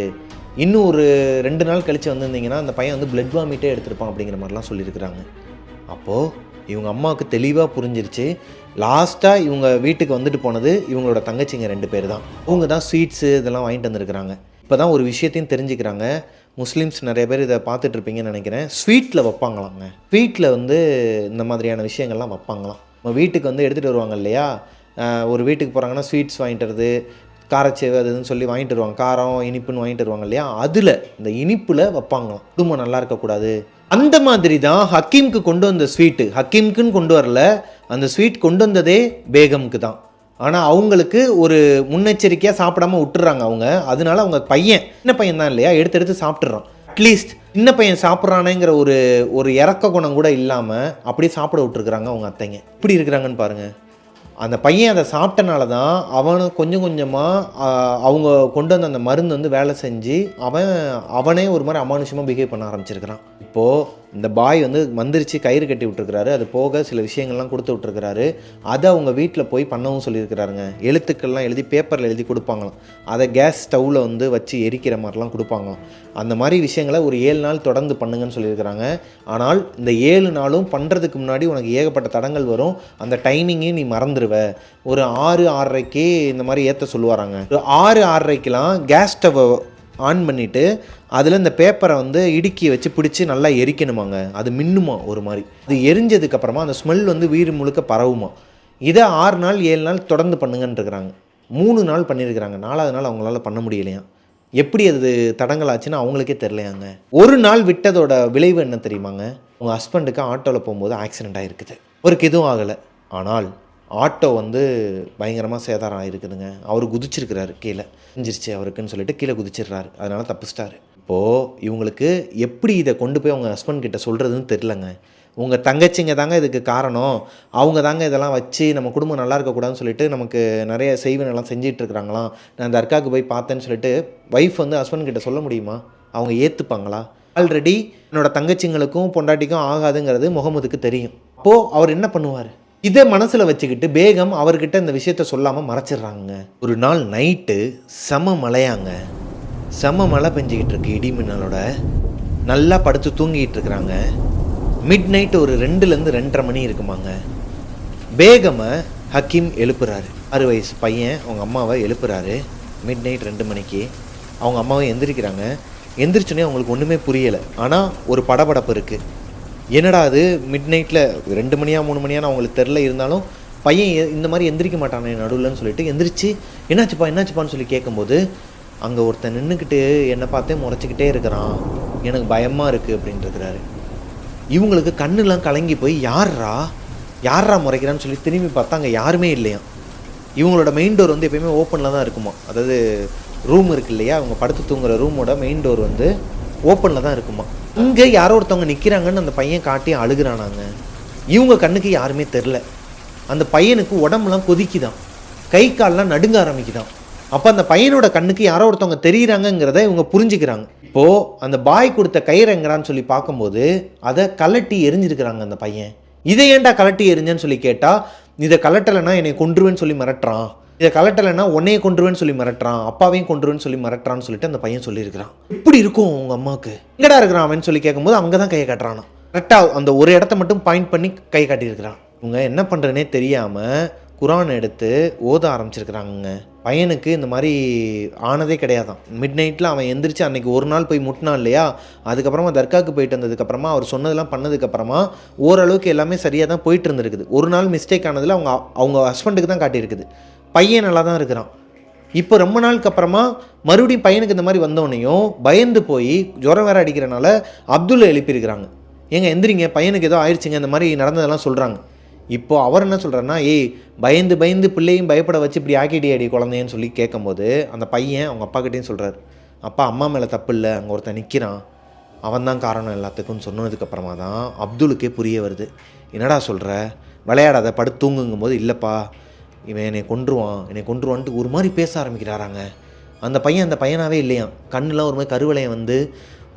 இன்னும் ஒரு 2 நாள் கழித்து வந்திருந்தீங்கன்னா அந்த பையன் வந்து பிளட் வாமிட்டே எடுத்திருப்பான் அப்படிங்கிற மாதிரிலாம் சொல்லியிருக்கிறாங்க. அப்போது இவங்க அம்மாவுக்கு தெளிவாக புரிஞ்சிருச்சு. லாஸ்ட்டாக இவங்க வீட்டுக்கு வந்துட்டு போனது இவங்களோட தங்கச்சிங்க 2 பேர் தான். அவங்க தான் ஸ்வீட்ஸு இதெல்லாம் வாங்கிட்டு வந்துருக்குறாங்க. இப்போ தான் ஒரு விஷயத்தையும் தெரிஞ்சுக்கிறாங்க. முஸ்லீம்ஸ் நிறைய பேர் இதை பார்த்துட்ருப்பீங்கன்னு நினைக்கிறேன். ஸ்வீட்டில் வைப்பாங்களாங்க. ஸ்வீட்டில் வந்து இந்த மாதிரியான விஷயங்கள்லாம் வைப்பாங்களாம். நம்ம வீட்டுக்கு வந்து எடுத்துகிட்டு வருவாங்க இல்லையா, ஒரு வீட்டுக்கு போகிறாங்கன்னா ஸ்வீட்ஸ் வாங்கிட்டு வருது, காரச்சேவை அதுன்னு சொல்லி வாங்கிட்டு வருவாங்க, காரம் இனிப்புன்னு வாங்கிட்டு வருவாங்க இல்லையா, அதில் இந்த இனிப்பில் வைப்பாங்களாம். குடும்பம் நல்லா இருக்கக்கூடாது. அந்த மாதிரி தான் ஹக்கீமுக்கு கொண்டு வந்த ஸ்வீட்டு, ஹக்கீமுக்குன்னு கொண்டு வரல, அந்த ஸ்வீட் கொண்டு வந்ததே பேகமுக்கு தான். ஆனால் அவங்களுக்கு ஒரு முன்னெச்சரிக்கையாக சாப்பிடாம விட்டுறாங்க அவங்க. அதனால அவங்க பையன் சின்ன பையன் தான் இல்லையா, எடுத்து சாப்பிட்றான். அட்லீஸ்ட் சின்ன பையன் சாப்பிட்றானேங்கிற ஒரு இறக்க குணம் கூட இல்லாமல் அப்படியே சாப்பிட விட்டுருக்குறாங்க அவங்க அத்தைங்க. இப்படி இருக்கிறாங்கன்னு பாருங்கள். அந்த பையன் அதை சாப்பிட்டனால தான் அவனை கொஞ்சம் கொஞ்சமாக அவங்க கொண்டு வந்த அந்த மருந்து வந்து வேலை செஞ்சு அவனே ஒரு மாதிரி அமானுஷமாக பிஹேவ் பண்ண ஆரம்பிச்சிருக்கிறான். இப்போது இந்த பாய் வந்து மந்திரிச்சு கயிறு கட்டி விட்டுருக்கிறாரு. அது போக சில விஷயங்கள்லாம் கொடுத்து விட்டுருக்கிறாரு. அதை அவங்க வீட்டில் போய் பண்ணவும் சொல்லியிருக்கிறாருங்க. எழுத்துக்கள்லாம் எழுதி பேப்பரில் எழுதி கொடுப்பாங்களாம். அதை கேஸ் ஸ்டவ்வில் வந்து வச்சு எரிக்கிற மாதிரிலாம் கொடுப்பாங்களாம். அந்த மாதிரி விஷயங்களை ஒரு 7 நாள் தொடர்ந்து பண்ணுங்கன்னு சொல்லியிருக்கிறாங்க. ஆனால் இந்த 7 நாளும் பண்ணுறதுக்கு முன்னாடி உனக்கு ஏகப்பட்ட தடங்கள் வரும். அந்த டைமிங்கையும் நீ மறந்துடுவ. ஒரு 6-6:30க்கு இந்த மாதிரி ஏற்ற சொல்லுவாராங்க. ஒரு 6-6:30க்கெலாம் கேஸ் ஸ்டவ்வை ஆன் பண்ணிவிட்டு அதில் இந்த பேப்பரை வந்து இடுக்கி வச்சு பிடிச்சி நல்லா எரிக்கணுமாங்க. அது மின்னுமா ஒரு மாதிரி. அது எரிஞ்சதுக்கப்புறமா அந்த ஸ்மெல் வந்து வீடு முழுக்க பரவுமா. இதை 6 நாள் 7 நாள் தொடர்ந்து பண்ணுங்கன்னு இருக்கிறாங்க. 3 நாள் பண்ணியிருக்கிறாங்க. 4வது நாள் அவங்களால பண்ண முடியலையா. எப்படி அது தடங்களாச்சுன்னு அவங்களுக்கே தெரிலையாங்க. ஒரு நாள் விட்டதோட விளைவு என்ன தெரியுமாங்க? உங்கள் ஹஸ்பண்டுக்கு ஆட்டோவில் போகும்போது ஆக்சிடெண்ட் ஆகிருக்குது. அவருக்கு எதுவும் ஆகலை. ஆனால் ஆட்டோ வந்து பயங்கரமாக சேதாரம் ஆகிருக்குதுங்க. அவர் குதிச்சிருக்கிறாரு கீழே, செஞ்சிருச்சு அவருக்குன்னு சொல்லிட்டு கீழே குதிச்சிடுறாரு. அதனால் தப்பிச்சிட்டாரு. இப்போது இவங்களுக்கு எப்படி இதை கொண்டு போய் அவங்க ஹஸ்பண்ட் கிட்ட சொல்கிறதுன்னு தெரிலங்க. உங்கள் தங்கச்சிங்க தாங்க இதுக்கு காரணம், அவங்க தாங்க இதெல்லாம் வச்சு நம்ம குடும்பம் நல்லா இருக்கக்கூடாதுன்னு சொல்லிட்டு நமக்கு நிறைய செய்வனெல்லாம் செஞ்சிட்ருக்குறாங்களாம், நான் தர்காவுக்கு போய் பார்த்தேன்னு சொல்லிட்டு ஒய்ஃப் வந்து ஹஸ்பண்ட் கிட்ட சொல்ல முடியுமா? அவங்க ஏற்றுப்பாங்களா? ஆல்ரெடி என்னோட தங்கச்சிங்களுக்கும் பொண்டாட்டிக்கும் ஆகாதுங்கிறது முகமதுக்கு தெரியும். அப்போது அவர் என்ன பண்ணுவார்? இதை மனசில் வச்சுக்கிட்டு பேகம் அவர்கிட்ட இந்த விஷயத்த சொல்லாமல் மறைச்சிட்றாங்க. ஒரு நாள் நைட்டு செம மழையாங்க, செம மழை பெஞ்சிக்கிட்டு இருக்கு, இடி மின்னலோட. நல்லா படுத்து தூங்கிட்டு இருக்கிறாங்க. மிட் நைட் ஒரு 2லேருந்து 2:30 மணி இருக்குமாங்க. பேகமை ஹக்கீம் எழுப்புறாரு. 6 வயசு பையன் அவங்க அம்மாவை எழுப்புறாரு. மிட் நைட் 2 மணிக்கு அவங்க அம்மாவை எந்திரிக்கிறாங்க. எந்திரிச்சோன்னே அவங்களுக்கு ஒன்றுமே புரியலை. ஆனால் ஒரு படபடப்பு இருக்குது. என்னடா அது மிட் நைட்டில் 2 மணியா 3 மணியான்னு அவங்களுக்கு தெரில. இருந்தாலும் பையன் இந்த மாதிரி எந்திரிக்க மாட்டானே நடுவில்னு சொல்லிட்டு எந்திரிச்சு என்னாச்சுப்பான்னு சொல்லி கேட்கும்போது அங்கே ஒருத்தன் நின்றுக்கிட்டு என்னை பார்த்தே முறைச்சிக்கிட்டே இருக்கிறான், எனக்கு பயமாக இருக்குது அப்படின்ட்டு இருக்கிறாரு. இவங்களுக்கு கண்ணெலாம் கலங்கி போய் யாரா முறைக்கிறான்னு சொல்லி திரும்பி பார்த்தா அங்கே யாருமே இல்லையா. இவங்களோட மெயின் டோர் வந்து எப்போயுமே ஓப்பனில் தான் இருக்குமா. அதாவது ரூம் இருக்கு இல்லையா, அவங்க படுத்து தூங்குற ரூமோட மெயின் டோர் வந்து ஓப்பனில் தான் இருக்குமா. இங்கே யாரோ ஒருத்தவங்க நிற்கிறாங்கன்னு அந்த பையன் காட்டி அழுகிறானாங்க. இவங்க கண்ணுக்கு யாருமே தெரில. அந்த பையனுக்கு உடம்புலாம் கொதிக்குதான், கை கால்லாம் நடுங்க ஆரம்பிக்குதான். அப்போ அந்த பையனோட கண்ணுக்கு யாரோ ஒருத்தவங்க தெரியுறாங்கங்கிறத இவங்க புரிஞ்சுக்கிறாங்க. இப்போது அந்த பாய் கொடுத்த கயிறங்கிறான்னு சொல்லி பார்க்கும்போது அதை கலட்டி எரிஞ்சிருக்கிறாங்க அந்த பையன். இதை ஏன்டா கலட்டி எரிஞ்சேன்னு சொல்லி கேட்டால், இதை கலட்டலைன்னா என்னை கொன்றுவேன்னு சொல்லி மிரட்டுறான், இதை கலட்டலைன்னா உன்னையை கொன்றுவேன்னு சொல்லி மிரட்டுறான், அப்பாவையும் கொன்றுவேன்னு சொல்லி மிரட்டுறான்னு சொல்லிட்டு அந்த பையன் சொல்லியிருக்கிறான். இப்படி இருக்கும் உங்கள் அம்மாவுக்கு, எங்கடா இருக்கிறான் அவன் சொல்லி கேட்கும்போது அங்கே தான் கையை காட்டுறானா. கரெக்டாக அந்த ஒரு இடத்த மட்டும் பாயிண்ட் பண்ணி கை காட்டியிருக்கிறான். இவங்க என்ன பண்ணுறதுனே தெரியாமல் குரான் எடுத்து ஓத ஆரம்பிச்சிருக்கிறாங்க. பையனுக்கு இந்த மாதிரி ஆனதே கிடையாதான். மிட் நைட்டில் அவன் எந்திரிச்சு அன்றைக்கி ஒரு நாள் போய் முட்டினான் இல்லையா, அதுக்கப்புறமா தர்காவுக்கு போயிட்டு வந்ததுக்கப்புறமா அவர் சொன்னதெல்லாம் பண்ணதுக்கப்புறமா ஓரளவுக்கு எல்லாமே சரியாக தான் போயிட்டு இருந்துருக்குது. ஒரு நாள் மிஸ்டேக் ஆனதில் அவங்க ஹஸ்பண்டுக்கு தான் காட்டியிருக்குது. பையன் நல்லா தான் இருக்கிறான். இப்போ ரொம்ப நாளுக்கு அப்புறமா மறுபடியும் பையனுக்கு இந்த மாதிரி வந்தோடனையும் பயந்து போய் ஜுரம் வேறு அடிக்கிறனால அப்துல்லை எழுப்பியிருக்கிறாங்க. ஏங்க எந்திரிங்க, பையனுக்கு ஏதோ ஆயிடுச்சுங்க, இந்த மாதிரி நடந்ததெல்லாம் சொல்கிறாங்க. இப்போது அவர் என்ன சொல்கிறாருன்னா, பயந்து பிள்ளையும் பயப்பட வச்சு இப்படி ஆக்கிடியாடி குழந்தைன்னு சொல்லி கேட்கும்போது அந்த பையன் அவங்க அப்பாக்கிட்டேயும் சொல்கிறார், அப்பா அம்மா மேலே தப்பு இல்லை, அங்கே ஒருத்தன் நிற்கிறான், அவன் தான் காரணம் எல்லாத்துக்கும்னு சொன்னதுக்கப்புறமா தான் அப்துலுக்கே புரிய வருது. என்னடா சொல்கிற, விளையாடாத படுத்து தூங்குங்கும் போது, இல்லைப்பா இவன் என்னை கொன்றுவான்ட்டு ஒரு மாதிரி பேச ஆரம்பிக்கிறாராங்க. அந்த பையனாகவே இல்லையா, கண்ணெலாம் ஒரு மாதிரி கருவளையம் வந்து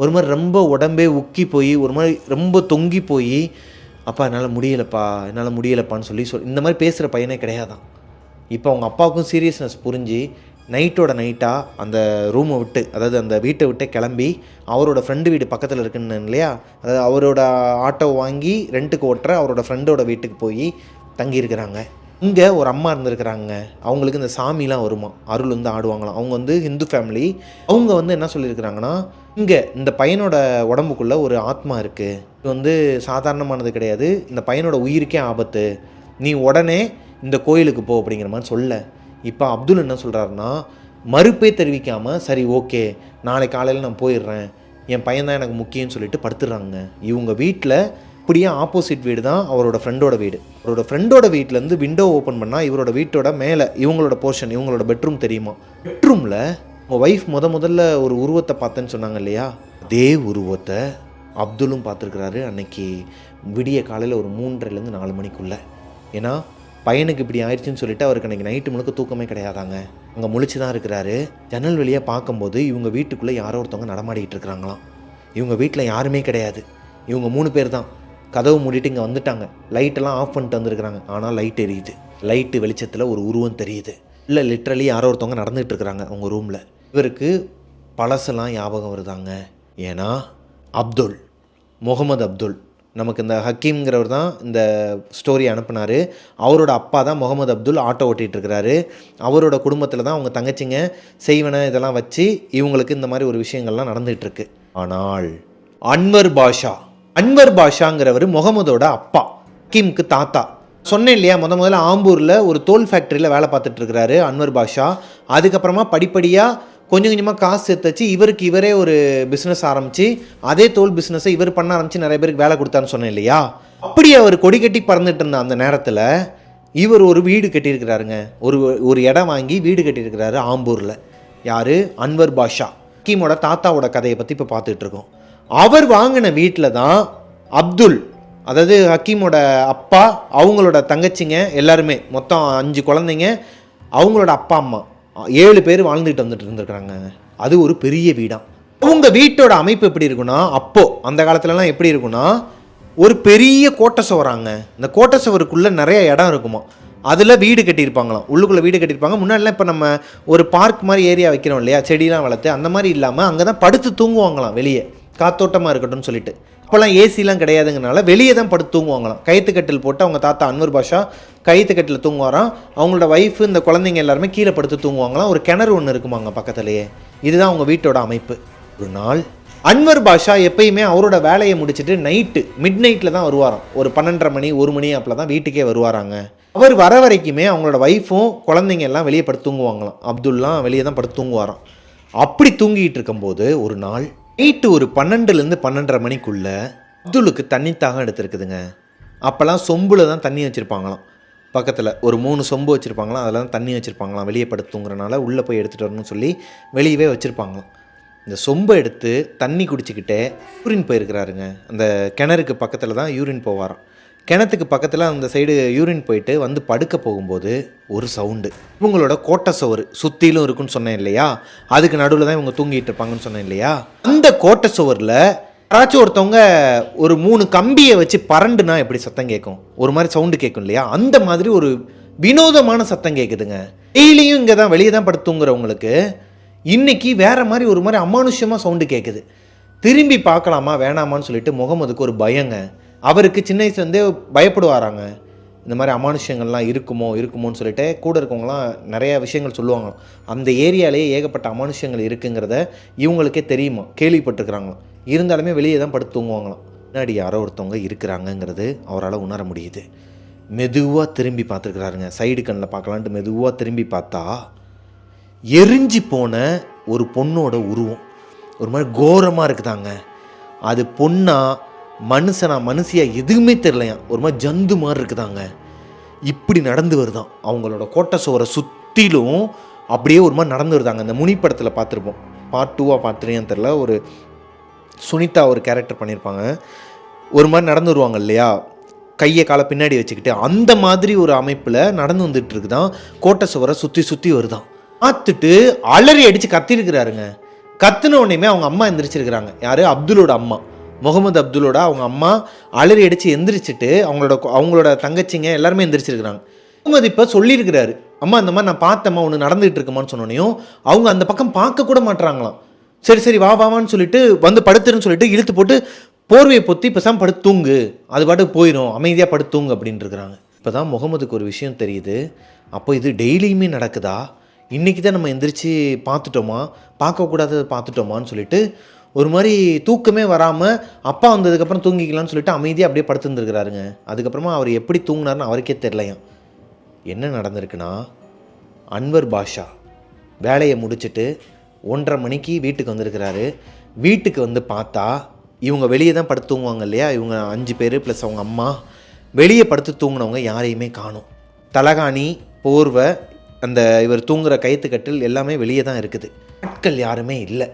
ஒரு மாதிரி ரொம்ப உடம்பே உக்கி போய் ஒரு மாதிரி ரொம்ப தொங்கி போய், அப்பா என்னால் முடியலைப்பான்னு சொல்லி இந்த மாதிரி பேசுகிற பையனே கிடையாதான். இப்போ அவங்க அப்பாவுக்கும் சீரியஸ்னஸ் புரிஞ்சு நைட்டோட நைட்டாக அந்த ரூமை விட்டு, அதாவது அந்த வீட்டை விட்டு கிளம்பி அவரோட ஃப்ரெண்டு வீடு பக்கத்தில் இருக்குன்னு இல்லையா, அதாவது அவரோட ஆட்டோ வாங்கி ரெண்ட்டுக்கு ஓட்டுற அவரோட ஃப்ரெண்டோட வீட்டுக்கு போய் தங்கியிருக்கிறாங்க. இங்கே ஒரு அம்மா இருந்திருக்கிறாங்க. அவங்களுக்கு இந்த சாமிலாம் வருமா, அருள் வந்து ஆடுவாங்களாம். அவங்க வந்து ஹிந்து ஃபேமிலி. அவங்க வந்து என்ன சொல்லியிருக்கிறாங்கன்னா, இங்கே இந்த பையனோட உடம்புக்குள்ளே ஒரு ஆத்மா இருக்குது, இது வந்து சாதாரணமானது கிடையாது, இந்த பையனோட உயிருக்கே ஆபத்து, நீ உடனே இந்த கோயிலுக்கு போ அப்படிங்கிற மாதிரி சொல்ல. இப்போ அப்துல் என்ன சொல்கிறாருன்னா, மறுப்பே தெரிவிக்காமல் சரி ஓகே நாளை காலையில் நான் போயிடுறேன், என் பையன் தான் எனக்கு முக்கியம்னு சொல்லிட்டு படுத்துடுறாங்க. இவங்க வீட்டில் இப்படியே ஆப்போசிட் வீடு தான் அவரோட ஃப்ரெண்டோட வீடு. அவரோட ஃப்ரெண்டோட வீட்டிலேருந்து விண்டோ ஓப்பன் பண்ணால் இவரோட வீட்டோட மேலே இவங்களோட போர்ஷன், இவங்களோட பெட்ரூம் தெரியுமா. பெட்ரூமில் உங்கள் ஒய்ஃப் முதல்ல ஒரு உருவத்தை பார்த்தேன்னு சொன்னாங்க இல்லையா, அதே உருவத்தை அப்துலும் பார்த்துருக்குறாரு அன்னைக்கு விடிய காலையில் ஒரு 3:30லேருந்து 4 மணிக்குள்ளே. ஏன்னா பையனுக்கு இப்படி ஆயிடுச்சுன்னு சொல்லிட்டு அவருக்கு அன்றைக்கி நைட்டு முழுக்க தூக்கமே கிடையாதாங்க. அங்கே முழிச்சு தான் இருக்கிறாரு. ஜன்னல் வழியாக பார்க்கும்போது இவங்க வீட்டுக்குள்ளே யாரோ ஒருத்தவங்க நடமாடிக்கிட்டு இருக்கிறாங்களாம். இவங்க வீட்டில் யாருமே கிடையாது, இவங்க 3 பேர் தான். கதவு மூடிட்டு இங்கே வந்துட்டாங்க, லைட்டெல்லாம் ஆஃப் பண்ணிட்டு வந்துருக்குறாங்க. ஆனால் லைட் எரியுது. லைட்டு வெளிச்சத்தில் ஒரு உருவம் தெரியுது. இல்லை லிட்ரலி யாரோ ஒருத்தவங்க நடந்துகிட்டு இருக்கிறாங்க அவங்க ரூமில். இவருக்கு பழசெல்லாம் ஞாபகம் வருதாங்க. ஏன்னா முகமது அப்துல், நமக்கு இந்த ஹக்கீம்ங்கிறவர் தான் இந்த ஸ்டோரி அனுப்புனார். அவரோட அப்பா தான் முகமது அப்துல் ஆட்டோ ஓட்டிகிட்டு இருக்கிறாரு. அவரோட குடும்பத்தில் தான் அவங்க தங்கச்சிங்க செய்வன இதெல்லாம் வச்சு இவங்களுக்கு இந்த மாதிரி ஒரு விஷயங்கள்லாம் நடந்துகிட்ருக்கு. ஆனால் அன்வர் பாஷாங்கிறவர் முகமதோட அப்பா, ஹக்கீமுக்கு தாத்தா. சொன்னேன் இல்லையா, முதல்ல ஆம்பூரில் ஒரு தோல் ஃபேக்ட்ரியில் வேலை பார்த்துட்டு இருக்கிறாரு அன்வர் பாஷா. அதுக்கப்புறமா படிப்படியாக கொஞ்சம் கொஞ்சமாக காசு சேர்த்து வச்சு இவரே ஒரு பிஸ்னஸ் ஆரம்பித்து அதே தோல் பிஸ்னஸை இவர் பண்ண ஆரம்பித்து நிறைய பேருக்கு வேலை கொடுத்தான்னு சொன்னேன் இல்லையா. அப்படி அவர் கொடி கட்டி பறந்துட்டு இருந்த அந்த நேரத்தில் இவர் ஒரு வீடு கட்டியிருக்கிறாருங்க. ஒரு இடம் வாங்கி வீடு கட்டியிருக்கிறாரு ஆம்பூரில். யார்? அன்வர் பாஷா. ஹக்கீமோட தாத்தாவோட கதையை பற்றி இப்போ பார்த்துட்டு இருக்கோம். அவர் வாங்கின வீட்டில் தான் அதாவது ஹக்கீமோட அப்பா, அவங்களோட தங்கச்சிங்க எல்லாருமே மொத்தம் 5 குழந்தைங்க, அவங்களோட அப்பா அம்மா 7 பேர் வாழ்ந்துட்டு வந்துட்டு இருந்திருக்கிறாங்க. அது ஒரு பெரிய வீடாம். அவங்க வீட்டோட அமைப்பு எப்படி இருக்குன்னா, அந்த காலத்துலலாம் எப்படி இருக்குன்னா, ஒரு பெரிய கோட்டை சுவராங்க. இந்த கோட்டை சுவருக்குள்ளே நிறைய இடம் இருக்குமா, அதில் வீடு கட்டியிருப்பாங்களாம். உள்ளுக்குள்ளே வீடு கட்டியிருப்பாங்க. முன்னாடிலாம் இப்போ நம்ம ஒரு பார்க் மாதிரி ஏரியா வைக்கிறோம் இல்லையா, செடிலாம் வளர்த்து, அந்த மாதிரி இல்லாமல் அங்கே தான் படுத்து தூங்குவாங்களாம். வெளியே காத்தோட்டமாக இருக்கட்டும்னு சொல்லிட்டு. அப்போல்லாம் ஏசிலாம் கிடையாதுங்கனால வெளியே தான் படுத்து தூங்குவாங்களாம். கயிற்றுக்கட்டில் போட்டு அவங்க தாத்தா அன்வர் பாஷா கயிற்றுக்கட்டில் தூங்குவாராம். அவங்களோட ஒய்ஃபு, இந்த குழந்தைங்க எல்லாருமே கீழே படுத்து தூங்குவாங்களாம். ஒரு கிணறு ஒன்று இருக்குமாங்க பக்கத்துலேயே. இதுதான் அவங்க வீட்டோட அமைப்பு. ஒரு நாள் அன்வர் பாஷா எப்பயுமே அவரோட வேலையை முடிச்சுட்டு நைட்டு மிட் நைட்டில் தான் வருவாராம். ஒரு 12:30 மணி 1 மணி அப்போல தான் வீட்டுக்கே வருவாராங்க. அவர் வர வரைக்குமே அவங்களோட ஒய்ஃபும் குழந்தைங்க எல்லாம் வெளியே படுத்து தூங்குவாங்களாம். அப்துல்லாம் வெளியே தான் படுத்து தூங்குவாராம். அப்படி தூங்கிட்டு இருக்கும்போது ஒரு நாள் நைட்டு ஒரு 12லேருந்து 12:30 மணிக்குள்ளே அப்துலுக்கு தண்ணி தாகம் எடுத்துருக்குதுங்க. அப்போல்லாம் சொம்பில் தான் தண்ணி வச்சுருப்பாங்களாம். பக்கத்தில் ஒரு 3 சொம்பு வச்சுருப்பாங்களாம். அதில் தான் தண்ணி வச்சுருப்பாங்களாம். வெளியே படுத்து தூங்குறனால உள்ளே போய் எடுத்துகிட்டு வரணும்னு சொல்லி வெளியவே வச்சுருப்பாங்களாம். இந்த சொம்பை எடுத்து தண்ணி குடிச்சிக்கிட்டே யூரின் போயிருக்கிறாருங்க. அந்த கிணறுக்கு பக்கத்தில் தான் யூரின் போவாராம். கிணத்துக்கு பக்கத்தில் அந்த சைடு யூரின் போயிட்டு வந்து படுக்க போகும்போது ஒரு சவுண்டு. இவங்களோட கோட்டை சுவர் சுற்றிலும் இருக்குன்னு சொன்னேன் இல்லையா, அதுக்கு நடுவில் தான் இவங்க தூங்கிட்டு இருப்பாங்கன்னு சொன்னேன் இல்லையா, அந்த கோட்டை சுவரில் யாராச்சும் ஒருத்தவங்க ஒரு 3 கம்பியை வச்சு பரண்டுனா எப்படி சத்தம் கேட்கும், ஒரு மாதிரி சவுண்டு கேட்கும் இல்லையா, அந்த மாதிரி ஒரு வினோதமான சத்தம் கேட்குதுங்க. டெய்லியும் இங்கே தான் வெளியே தான் படுத்து தூங்குறவங்களுக்கு இன்னைக்கு வேற மாதிரி ஒரு மாதிரி அமானுஷ்யமாக சவுண்டு கேட்குது. திரும்பி பார்க்கலாமா வேணாமான்னு சொல்லிட்டு முகமதுக்கு ஒரு பயங்க. அவருக்கு சின்ன வயசுலேருந்தே பயப்படுவாராங்க. இந்த மாதிரி அமானுஷ்யங்கள்லாம் இருக்குமோன்னு சொல்லிட்டு கூட இருக்கவங்களாம் நிறைய விஷயங்கள் சொல்லுவாங்க. அந்த ஏரியாலேயே ஏகப்பட்ட அமானுஷ்யங்கள் இருக்குங்கிறத இவங்களுக்கே தெரியுமா, கேள்விப்பட்டிருக்கிறாங்களாம். இருந்தாலுமே வெளியே தான் படுத்து தூங்குவாங்களாம். முன்னாடி யாரோ ஒருத்தவங்க இருக்கிறாங்கங்கிறது அவரால் உணர முடியுது. மெதுவாக திரும்பி பார்த்துருக்குறாருங்க. சைடு கண்ணில் பார்க்கலான்ட்டு மெதுவாக திரும்பி பார்த்தா எரிஞ்சு போன ஒரு பொண்ணோட உருவம் ஒரு மாதிரி கோரமாக இருக்குதாங்க. அது பொண்ணா மனுஷியா எதுவுமே தெரியலையாம். ஒரு மாதிரி ஜந்து மாதிரி இருக்குதாங்க. இப்படி நடந்து வருதான். அவங்களோட கோட்டை சுவரை சுற்றிலும் அப்படியே ஒரு மாதிரி நடந்து வருதாங்க. அந்த முனி படத்தில் பார்த்துருப்போம். பார்ட் 2 பார்ட் 3 தெரில, ஒரு சுனிதா ஒரு கேரக்டர் பண்ணியிருப்பாங்க. ஒரு மாதிரி நடந்து வருவாங்க இல்லையா, கையை காலை பின்னாடி வச்சுக்கிட்டு, அந்த மாதிரி ஒரு அமைப்பில் நடந்து வந்துட்டு இருக்குதான். கோட்டை சுவரை சுற்றி வருதான். பார்த்துட்டு அலறி அடித்து கத்திருக்கிறாருங்க. கத்துன உடனேமே அவங்க அம்மா எந்திரிச்சிருக்கிறாங்க. யார்? அப்துலோட அம்மா, முகமது அப்துலோட அவங்க அம்மா அலறி அடித்து எந்திரிச்சிட்டு அவங்களோட தங்கச்சிங்க எல்லாருமே எந்திரிச்சிருக்கிறாங்க. முகமது இப்போ சொல்லியிருக்கிறாரு, அம்மா இந்த மாதிரி நான் பார்த்தம்மா ஒன்று நடந்துகிட்டு இருக்குமான்னு சொன்னோன்னையும் அவங்க அந்த பக்கம் பார்க்க கூட மாட்டுறாங்களாம். சரி வாவான்னு சொல்லிட்டு வந்து படுத்துருன்னு சொல்லிட்டு இழுத்து போட்டு போர்வையை பொத்தி பேசாமல் படுத்து தூங்கு, அது பாட்டுக்கு போயிடும், அமைதியாக படுத்து தூங்கு அப்படின்னு இருக்கிறாங்க. இப்போ தான் முகமதுக்கு ஒரு விஷயம் தெரியுது. அப்போ இது டெய்லியுமே நடக்குதா, இன்றைக்கி தான் நம்ம எந்திரிச்சு பார்த்துட்டோமா, பார்க்கக்கூடாது பார்த்துட்டோமான்னு சொல்லிட்டு ஒரு மாதிரி தூக்கமே வராமல் அப்பா வந்ததுக்கப்புறம் தூங்கிக்கலாம்னு சொல்லிட்டு அமைதியாக அப்படியே படுத்துருந்துருக்கிறாருங்க. அதுக்கப்புறமா அவர் எப்படி தூங்கினார்னு அவருக்கே தெரியலையாம். என்ன நடந்திருக்குன்னா, அன்வர் பாஷா வேலையை முடிச்சுட்டு 1:30 மணிக்கு வீட்டுக்கு வந்திருக்கிறாரு. வீட்டுக்கு வந்து பார்த்தா இவங்க வெளியே தான் படுத்து தூங்குவாங்க இல்லையா, இவங்க 5 பேர் ப்ளஸ் அவங்க அம்மா வெளியே படுத்து தூங்கினவங்க யாரையுமே காணும். தலகாணி, போர்வை, அந்த இவர் தூங்குகிற கயிற்றுக்கட்டில் எல்லாமே வெளியே தான் இருக்குது. ஆட்கள் யாருமே இல்லை.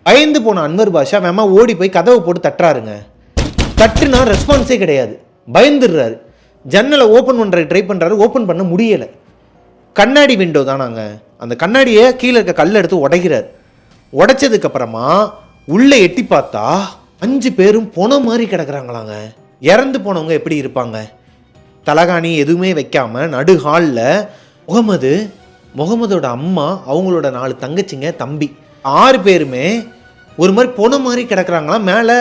பயந்து போன அன்வர் பாஷா வேமா ஓடி போய் கதவை போட்டு தட்டுறாருங்க. தட்டுனா ரெஸ்பான்ஸே கிடையாது. பயந்துடுறாரு. ஜன்னலை ஓப்பன் பண்ணுற ட்ரை பண்ணுறாரு, ஓப்பன் பண்ண முடியலை. கண்ணாடி விண்டோ தானாங்க, அந்த கண்ணாடியை கீழே இருக்க கல்லை எடுத்து உடைக்கிறார். உடைச்சதுக்கப்புறமா உள்ளே எட்டி பார்த்தா 5 பேரும் போன மாதிரி கிடக்குறாங்களாங்க. இறந்து போனவங்க எப்படி இருப்பாங்க, தலகாணி எதுவுமே வைக்காமல் நடு ஹாலில் முகமதோட அம்மா, அவங்களோட 4 தங்கச்சிங்க, தம்பி 6 பேருமே ஒரு மாதிரி போன மாதிரி கிடக்குறாங்களாம். மேலே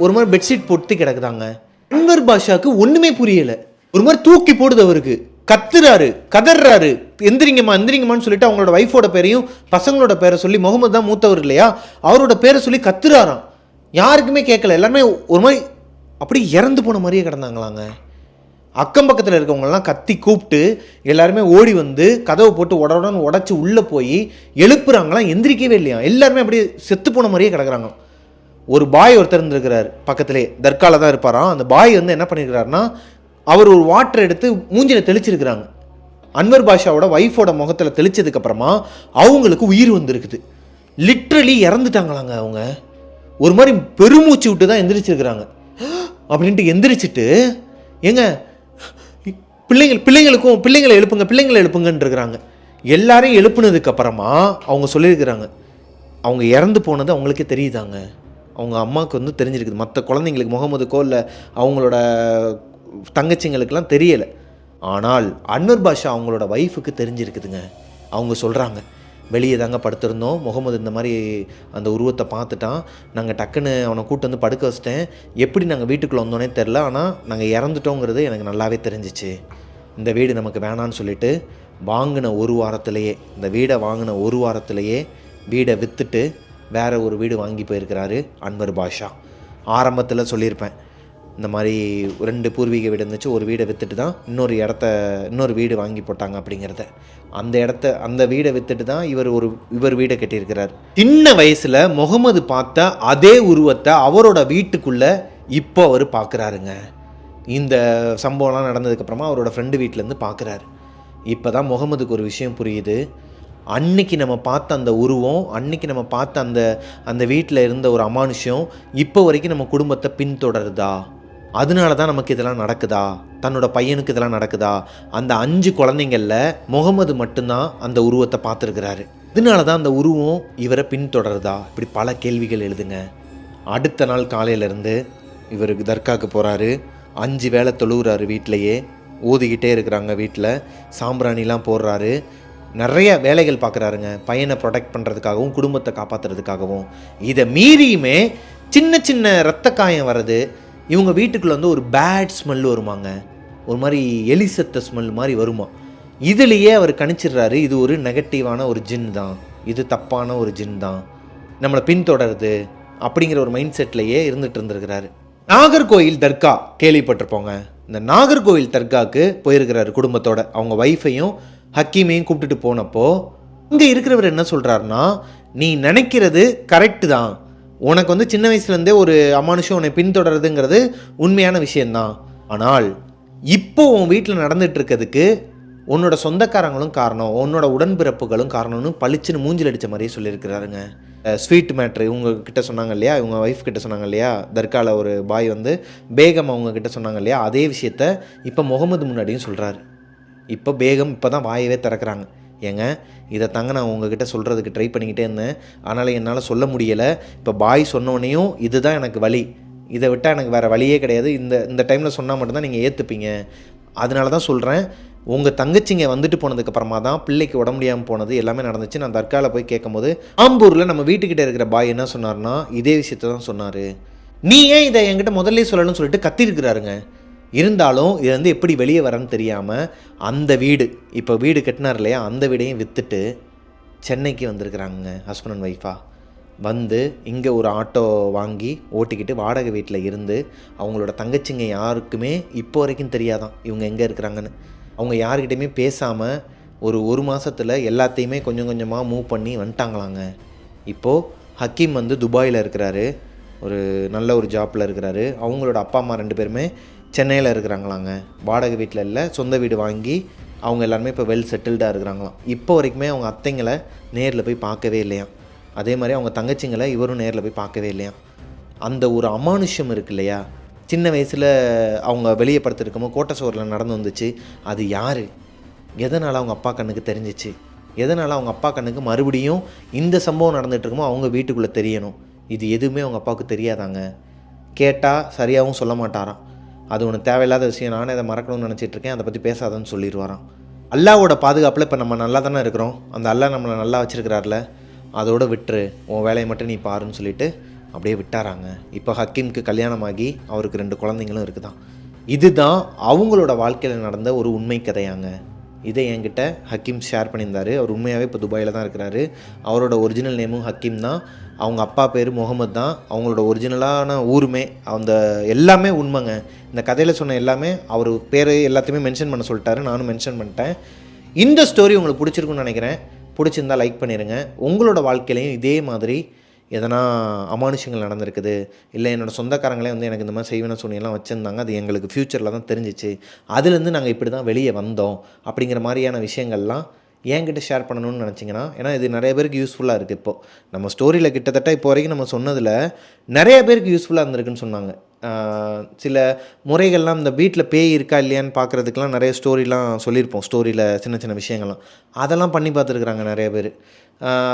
ஒரு மாதிரி பெட்ஷீட் போட்டு கிடக்குறாங்க. அன்வர் பாஷாவுக்கு ஒன்றுமே புரியலை. ஒரு மாதிரி தூக்கி போடுது. அவருக்கு கத்துறாரு, கதறாரு, எந்திரிங்கம்மான்னு சொல்லிட்டு அவங்களோட ஒய்ஃபோட பேரையும் பசங்களோட பேரை சொல்லி, முகமது தான் மூத்தவர் இல்லையா, அவரோட பேரை சொல்லி கத்துறாராம். யாருக்குமே கேட்கல. எல்லாருமே ஒரு மாதிரி அப்படி இறந்து போன மாதிரியே கிடந்தாங்களாங்க. அக்கம் பக்கத்தில் இருக்கவங்கலாம் கத்தி கூப்பிட்டு எல்லாருமே ஓடி வந்து கதவை போட்டு உடனே உடச்சி உள்ளே போய் எழுப்புறாங்களாம். எந்திரிக்கவே இல்லையா, எல்லாருமே அப்படியே செத்து போன மாதிரியே கிடக்குறாங்க. ஒரு பாய் ஒருத்தர் இருந்திருக்கிறார் பக்கத்திலே, தர்கால தான் இருப்பாராம். அந்த பாய் வந்து என்ன பண்ணியிருக்கிறாருன்னா, அவர் ஒரு வாட்டர் எடுத்து மூஞ்சில் தெளிச்சிருக்கிறாங்க. அன்வர் பாஷாவோட ஒய்ஃபோட முகத்தில் தெளிச்சதுக்கப்புறமா அவங்களுக்கு உயிர் வந்திருக்குது. லிட்ரலி இறந்துட்டாங்களாங்க. அவங்க ஒரு மாதிரி பெருமூச்சு விட்டு தான் எந்திரிச்சிருக்கிறாங்க. அப்படின்ட்டு எந்திரிச்சிட்டு ஏங்க பிள்ளைங்களை எழுப்புங்கன்னு இருக்கிறாங்க. எல்லாரையும் எழுப்புனதுக்கப்புறமா அவங்க சொல்லியிருக்கிறாங்க, அவங்க இறந்து போனது அவங்களுக்கே தெரியுதாங்க. அவங்க அம்மாவுக்கு வந்து தெரிஞ்சிருக்குது, மற்ற குழந்தைங்களுக்கு முகமதுக்கோ இல்லை அவங்களோட தங்கச்சிங்களுக்கெல்லாம் தெரியலை. ஆனால் அன்வர் பாஷா அவங்களோட ஒய்ஃபுக்கு தெரிஞ்சிருக்குதுங்க. அவங்க சொல்கிறாங்க, வெளியே தாங்க படுத்திருந்தோம், முகமது இந்த மாதிரி அந்த உருவத்தை பார்த்துட்டான், நாங்கள் டக்குன்னு அவனை கூட்டு வந்து படுக்க வச்சிட்டேன், எப்படி நாங்கள் வீட்டுக்குள்ளே வந்தோன்னே தெரில, ஆனால் நாங்கள் இறந்துட்டோங்கிறது எனக்கு நல்லாவே தெரிஞ்சிச்சு. இந்த வீடு நமக்கு வேணான்னு சொல்லிவிட்டு வாங்கின ஒரு வாரத்திலேயே, இந்த வீடை வாங்கின ஒரு வாரத்திலேயே வீடை விற்றுட்டு வேறு ஒரு வீடு வாங்கி போயிருக்கிறாரு அன்வர் பாஷா. ஆரம்பத்தில் சொல்லியிருப்பேன், இந்த மாதிரி 2 பூர்வீக வீடு இருந்துச்சு, ஒரு வீடை விற்றுட்டு தான் இன்னொரு வீடு வாங்கி போட்டாங்க அப்படிங்கிறத. அந்த வீடை விற்றுட்டு தான் இவர் வீடை கட்டியிருக்கிறார். சின்ன வயசில் முகமது பார்த்த அதே உருவத்தை அவரோட வீட்டுக்குள்ளே இப்போ அவர் பார்க்குறாருங்க. இந்த சம்பவம்லாம் நடந்ததுக்கப்புறமா அவரோட ஃப்ரெண்டு வீட்டிலேருந்து பார்க்குறாரு. இப்போ தான் முகமதுக்கு ஒரு விஷயம் புரியுது. அன்னைக்கு நம்ம பார்த்த அந்த உருவம், அன்னைக்கு நம்ம பார்த்த அந்த வீட்டில் இருந்த ஒரு அமானுஷ்யம் இப்போ வரைக்கும் நம்ம குடும்பத்தை பின்தொடருதா, அதனால தான் நமக்கு இதெல்லாம் நடக்குதா, தன்னோட பையனுக்கு இதெல்லாம் நடக்குதா. அந்த 5 குழந்தைங்களில் முகமது மட்டும்தான் அந்த உருவத்தை பார்த்துருக்கிறாரு. இதனால தான் அந்த உருவம் இவரை பின்தொடருதா. இப்படி பல கேள்விகள் எழுதுங்க. அடுத்த நாள் காலையிலேருந்து இவருக்கு தர்காவுக்கு போகிறாரு. 5 வேளை தொழுகிறாரு. வீட்டிலையே ஊதிக்கிட்டே இருக்கிறாங்க. வீட்டில் சாம்பிராணிலாம் போடுறாரு. நிறைய வேலைகள் பார்க்குறாருங்க, பையனை ப்ரொடெக்ட் பண்ணுறதுக்காகவும் குடும்பத்தை காப்பாற்றுறதுக்காகவும். இதை மீறியுமே சின்ன சின்ன இரத்த காயம் வர்றது. இவங்க வீட்டுக்குள்ளே வந்து ஒரு பேட் ஸ்மெல் வருமாங்க, ஒரு மாதிரி எலிசத்த ஸ்மெல் மாதிரி வருமா. இதுலேயே அவர் கணிச்சிடுறாரு, இது ஒரு நெகட்டிவான ஒரு ஜின் தான், இது தப்பான ஒரு ஜின் தான், நம்மளை பின்தொடருது அப்படிங்கிற ஒரு மைண்ட் செட்லேயே இருந்துகிட்டு இருந்திருக்கிறாரு. நாகர்கோயில் தர்கா கேள்விப்பட்டிருப்போங்க. இந்த நாகர்கோயில் தர்காவுக்கு போயிருக்கிறாரு குடும்பத்தோட. அவங்க ஒய்ஃபையும் ஹக்கீமையும் கூப்பிட்டுட்டு போனப்போ இங்கே இருக்கிறவர் என்ன சொல்கிறாருன்னா, நீ நினைக்கிறது கரெக்டு தான், உனக்கு வந்து சின்ன வயசுலேருந்தே ஒரு அமானுஷம் உன்னை பின்தொடருதுங்கிறது உண்மையான விஷயந்தான். ஆனால் இப்போ உன் வீட்டில் நடந்துட்டு இருக்கிறதுக்கு உன்னோட சொந்தக்காரங்களும் காரணம், உன்னோட உடன்பிறப்புகளும் காரணம்னு பளிச்சுன்னு மூஞ்சில் அடித்த மாதிரியே சொல்லியிருக்கிறாருங்க. ஸ்வீட் மேட்ரு இவங்கக்கிட்ட சொன்னாங்க இல்லையா, இவங்க ஒய்ஃப் கிட்ட சொன்னாங்க இல்லையா, தர்காவில் ஒரு பாய் வந்து பேகம் அவங்கக்கிட்ட சொன்னாங்க இல்லையா, அதே விஷயத்த இப்போ முகமது முன்னாடியும் சொல்கிறாரு. இப்போ பேகம் இப்போ தான் வாயவே திறக்கிறாங்க. ஏங்க இதை தாங்க நான் உங்ககிட்ட சொல்கிறதுக்கு ட்ரை பண்ணிக்கிட்டே இருந்தேன், அதனால் என்னால் சொல்ல முடியலை. இப்போ பாய் சொன்னோடனையும் இதுதான் எனக்கு வழி, இதை விட்டால் எனக்கு வேறு வழியே கிடையாது, இந்த டைமில் சொன்னால் மட்டும்தான் நீங்கள் ஏற்றுப்பீங்க, அதனால தான் சொல்கிறேன். உங்கள் தங்கச்சிங்க வந்துட்டு போனதுக்கப்புறமா தான் பிள்ளைக்கு உடம்பு முடியாமல் போனது எல்லாமே நடந்துச்சு. நான் தர்காவில் போய் கேட்கும்போது ஆம்பூரில் நம்ம வீட்டுக்கிட்ட இருக்கிற பாய் என்ன சொன்னார்னா இதே விஷயத்த தான் சொன்னார். நீ ஏன் இதை என்கிட்ட முதல்ல சொல்லணும்னு சொல்லிட்டு கத்திருக்கிறாருங்க. இருந்தாலும் இது வந்து எப்படி வெளியே வரன்னு தெரியாமல் அந்த வீடு இப்போ வீடு கட்டினார் இல்லையா, அந்த வீடையும் விற்றுட்டு சென்னைக்கு வந்திருக்கிறாங்க ஹஸ்பண்ட் அண்ட் ஒய்ஃபாக. வந்து இங்கே ஒரு ஆட்டோ வாங்கி ஓட்டிக்கிட்டு வாடகை வீட்டில் இருந்து அவங்களோட தங்கச்சிங்க யாருக்குமே இப்போ வரைக்கும் தெரியாதான் இவங்க எங்கே இருக்கிறாங்கன்னு. அவங்க யார்கிட்டையுமே பேசாமல் ஒரு மாதத்தில் எல்லாத்தையுமே கொஞ்சம் கொஞ்சமாக மூவ் பண்ணி வந்துட்டாங்களாங்க. இப்போது ஹக்கீம் வந்து துபாயில் இருக்கிறாரு, ஒரு நல்ல ஒரு ஜாப்பில் இருக்கிறாரு. அவங்களோட அப்பா அம்மா 2 பேருமே சென்னையில் இருக்கிறாங்களாங்க. வாடகை வீட்டில் இல்லை, சொந்த வீடு வாங்கி அவங்க எல்லாருமே இப்போ வெல் செட்டில்டாக இருக்கிறாங்களாம். இப்போ வரைக்குமே அவங்க அத்தைங்களை நேரில் போய் பார்க்கவே இல்லையாம். அதே மாதிரி அவங்க தங்கச்சிங்களை இவரும் நேரில் போய் பார்க்கவே இல்லையாம். அந்த ஒரு அமானுஷ்யம் இருக்கு இல்லையா, சின்ன வயசில் அவங்க வெளியே படுத்துருக்கும்போது கோட்டை சோரில் நடந்து வந்துச்சு, அது யார், எதனால் அவங்க அப்பா கண்ணுக்கு தெரிஞ்சிச்சு, எதனால் அவங்க அப்பா கண்ணுக்கு மறுபடியும் இந்த சம்பவம் நடந்துகிட்ருக்குமோ அவங்க வீட்டுக்குள்ளே தெரியணும், இது எதுவுமே அவங்க அப்பாவுக்கு தெரியாதாங்க. கேட்டால் சரியாகவும் சொல்ல மாட்டாராம். அது ஒன்று தேவையில்லாத விஷயம், நானே அதை மறக்கணும்னு நினச்சிட்ருக்கேன், அதை பற்றி பேசாதன்னு சொல்லிடுவாராம். அல்லாவோட பாதுகாப்பில் இப்போ நம்ம நல்லா தானே இருக்கிறோம், அந்த அல்லா நம்மளை நல்லா வச்சுருக்கிறார்ல, அதோடு விட்டுரு, உன் வேலையை மட்டும் நீ பாருன்னு சொல்லிவிட்டு அப்படியே விட்டாராங்க. இப்போ ஹக்கீமுக்கு கல்யாணமாகி அவருக்கு 2 குழந்தைங்களும் இருக்குதான். இதுதான் அவங்களோட வாழ்க்கையில் நடந்த ஒரு உண்மை கதையாங்க. இதை என்கிட்ட ஹக்கீம் ஷேர் பண்ணியிருந்தார். அவர் உண்மையாகவே இப்போ துபாயில் தான் இருக்கிறாரு. அவரோட ஒரிஜினல் நேமும் ஹக்கீம் தான், அவங்க அப்பா பேர் முகமது தான், அவங்களோட ஒரிஜினலான ஊருமே அந்த எல்லாமே உண்மைங்க. இந்த கதையில் சொன்ன எல்லாமே அவர் பேர் எல்லாத்தையுமே மென்ஷன் பண்ண சொல்லிட்டாரு, நானும் மென்ஷன் பண்ணிட்டேன். இந்த ஸ்டோரி உங்களுக்கு பிடிச்சிருக்குன்னு நினைக்கிறேன். பிடிச்சிருந்தால் லைக் பண்ணிடுங்க. உங்களோட வாழ்க்கையிலையும் இதே மாதிரி எதனா அமானுஷங்கள் நடந்திருக்குது, இல்லை என்னோடய சொந்தக்காரங்களே வந்து எனக்கு இந்த மாதிரி செய்வேன்னு சொன்னெல்லாம் வச்சுருந்தாங்க, அது எங்களுக்கு ஃப்யூச்சரில் தான் தெரிஞ்சிச்சு, அதுலேருந்து நாங்கள் இப்படி தான் வெளியே வந்தோம் அப்படிங்கிற மாதிரியான விஷயங்கள்லாம் என்கிட்ட ஷேர் பண்ணணும்னு நினச்சிங்கன்னா, ஏன்னா இது நிறைய பேருக்கு யூஸ்ஃபுல்லாக இருக்குது. இப்போது நம்ம ஸ்டோரியில் கிட்டத்தட்ட இப்போ வரைக்கும் நம்ம சொன்னதில் நிறைய பேருக்கு யூஸ்ஃபுல்லாக இருந்திருக்குன்னு சொன்னாங்க. சில முறைகள்லாம் இந்த வீட்டில் பேய் இருக்கா இல்லையான்னு பார்க்குறதுக்கெலாம் நிறைய ஸ்டோரிலாம் சொல்லியிருப்போம். ஸ்டோரியில் சின்ன சின்ன விஷயங்கள்லாம் அதெல்லாம் பண்ணி பார்த்துருக்குறாங்க நிறைய பேர்.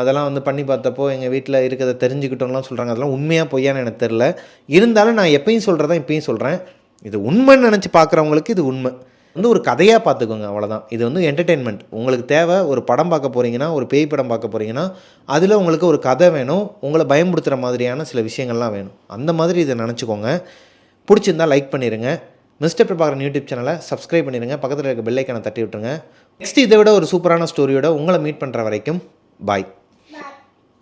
அதெல்லாம் வந்து பண்ணி பார்த்தப்போ எங்கள் வீட்டில் இருக்கிறத தெரிஞ்சுக்கிட்டோம்லாம் சொல்கிறாங்க. அதெல்லாம் உண்மையாக பொய்யான்னு எனக்கு தெரில. இருந்தாலும் நான் எப்பயும் சொல்கிறதான் இப்பயும் சொல்கிறேன். இது உண்மைன்னு நினச்சி பார்க்குறவங்களுக்கு இது உண்மை. வந்து ஒரு கதையாக பார்த்துக்கோங்க, அவ்வளோதான். இது வந்து என்டர்டெயின்மெண்ட். உங்களுக்கு தேவை ஒரு படம் பார்க்க போகிறீங்கன்னா, ஒரு பேய் படம் பார்க்க போகிறீங்கன்னா, அதில் உங்களுக்கு ஒரு கதை வேணும், உங்களை பயமுறுத்துகிற மாதிரியான சில விஷயங்கள்லாம் வேணும். அந்த மாதிரி இதை நினச்சிக்கோங்க. பிடிச்சிருந்தால் லைக் பண்ணிடுங்க. மிஸ்டர் பிரபாகரன் யூடியூப் சேனலை சப்ஸ்கிரைப் பண்ணிடுங்க. பக்கத்தில் இருக்க பெல் ஐக்கானை தட்டி விட்டுருங்க. நெக்ஸ்ட் இதை விட ஒரு சூப்பரான ஸ்டோரியோட உங்களை மீட் பண்ணுற வரைக்கும் பாய்.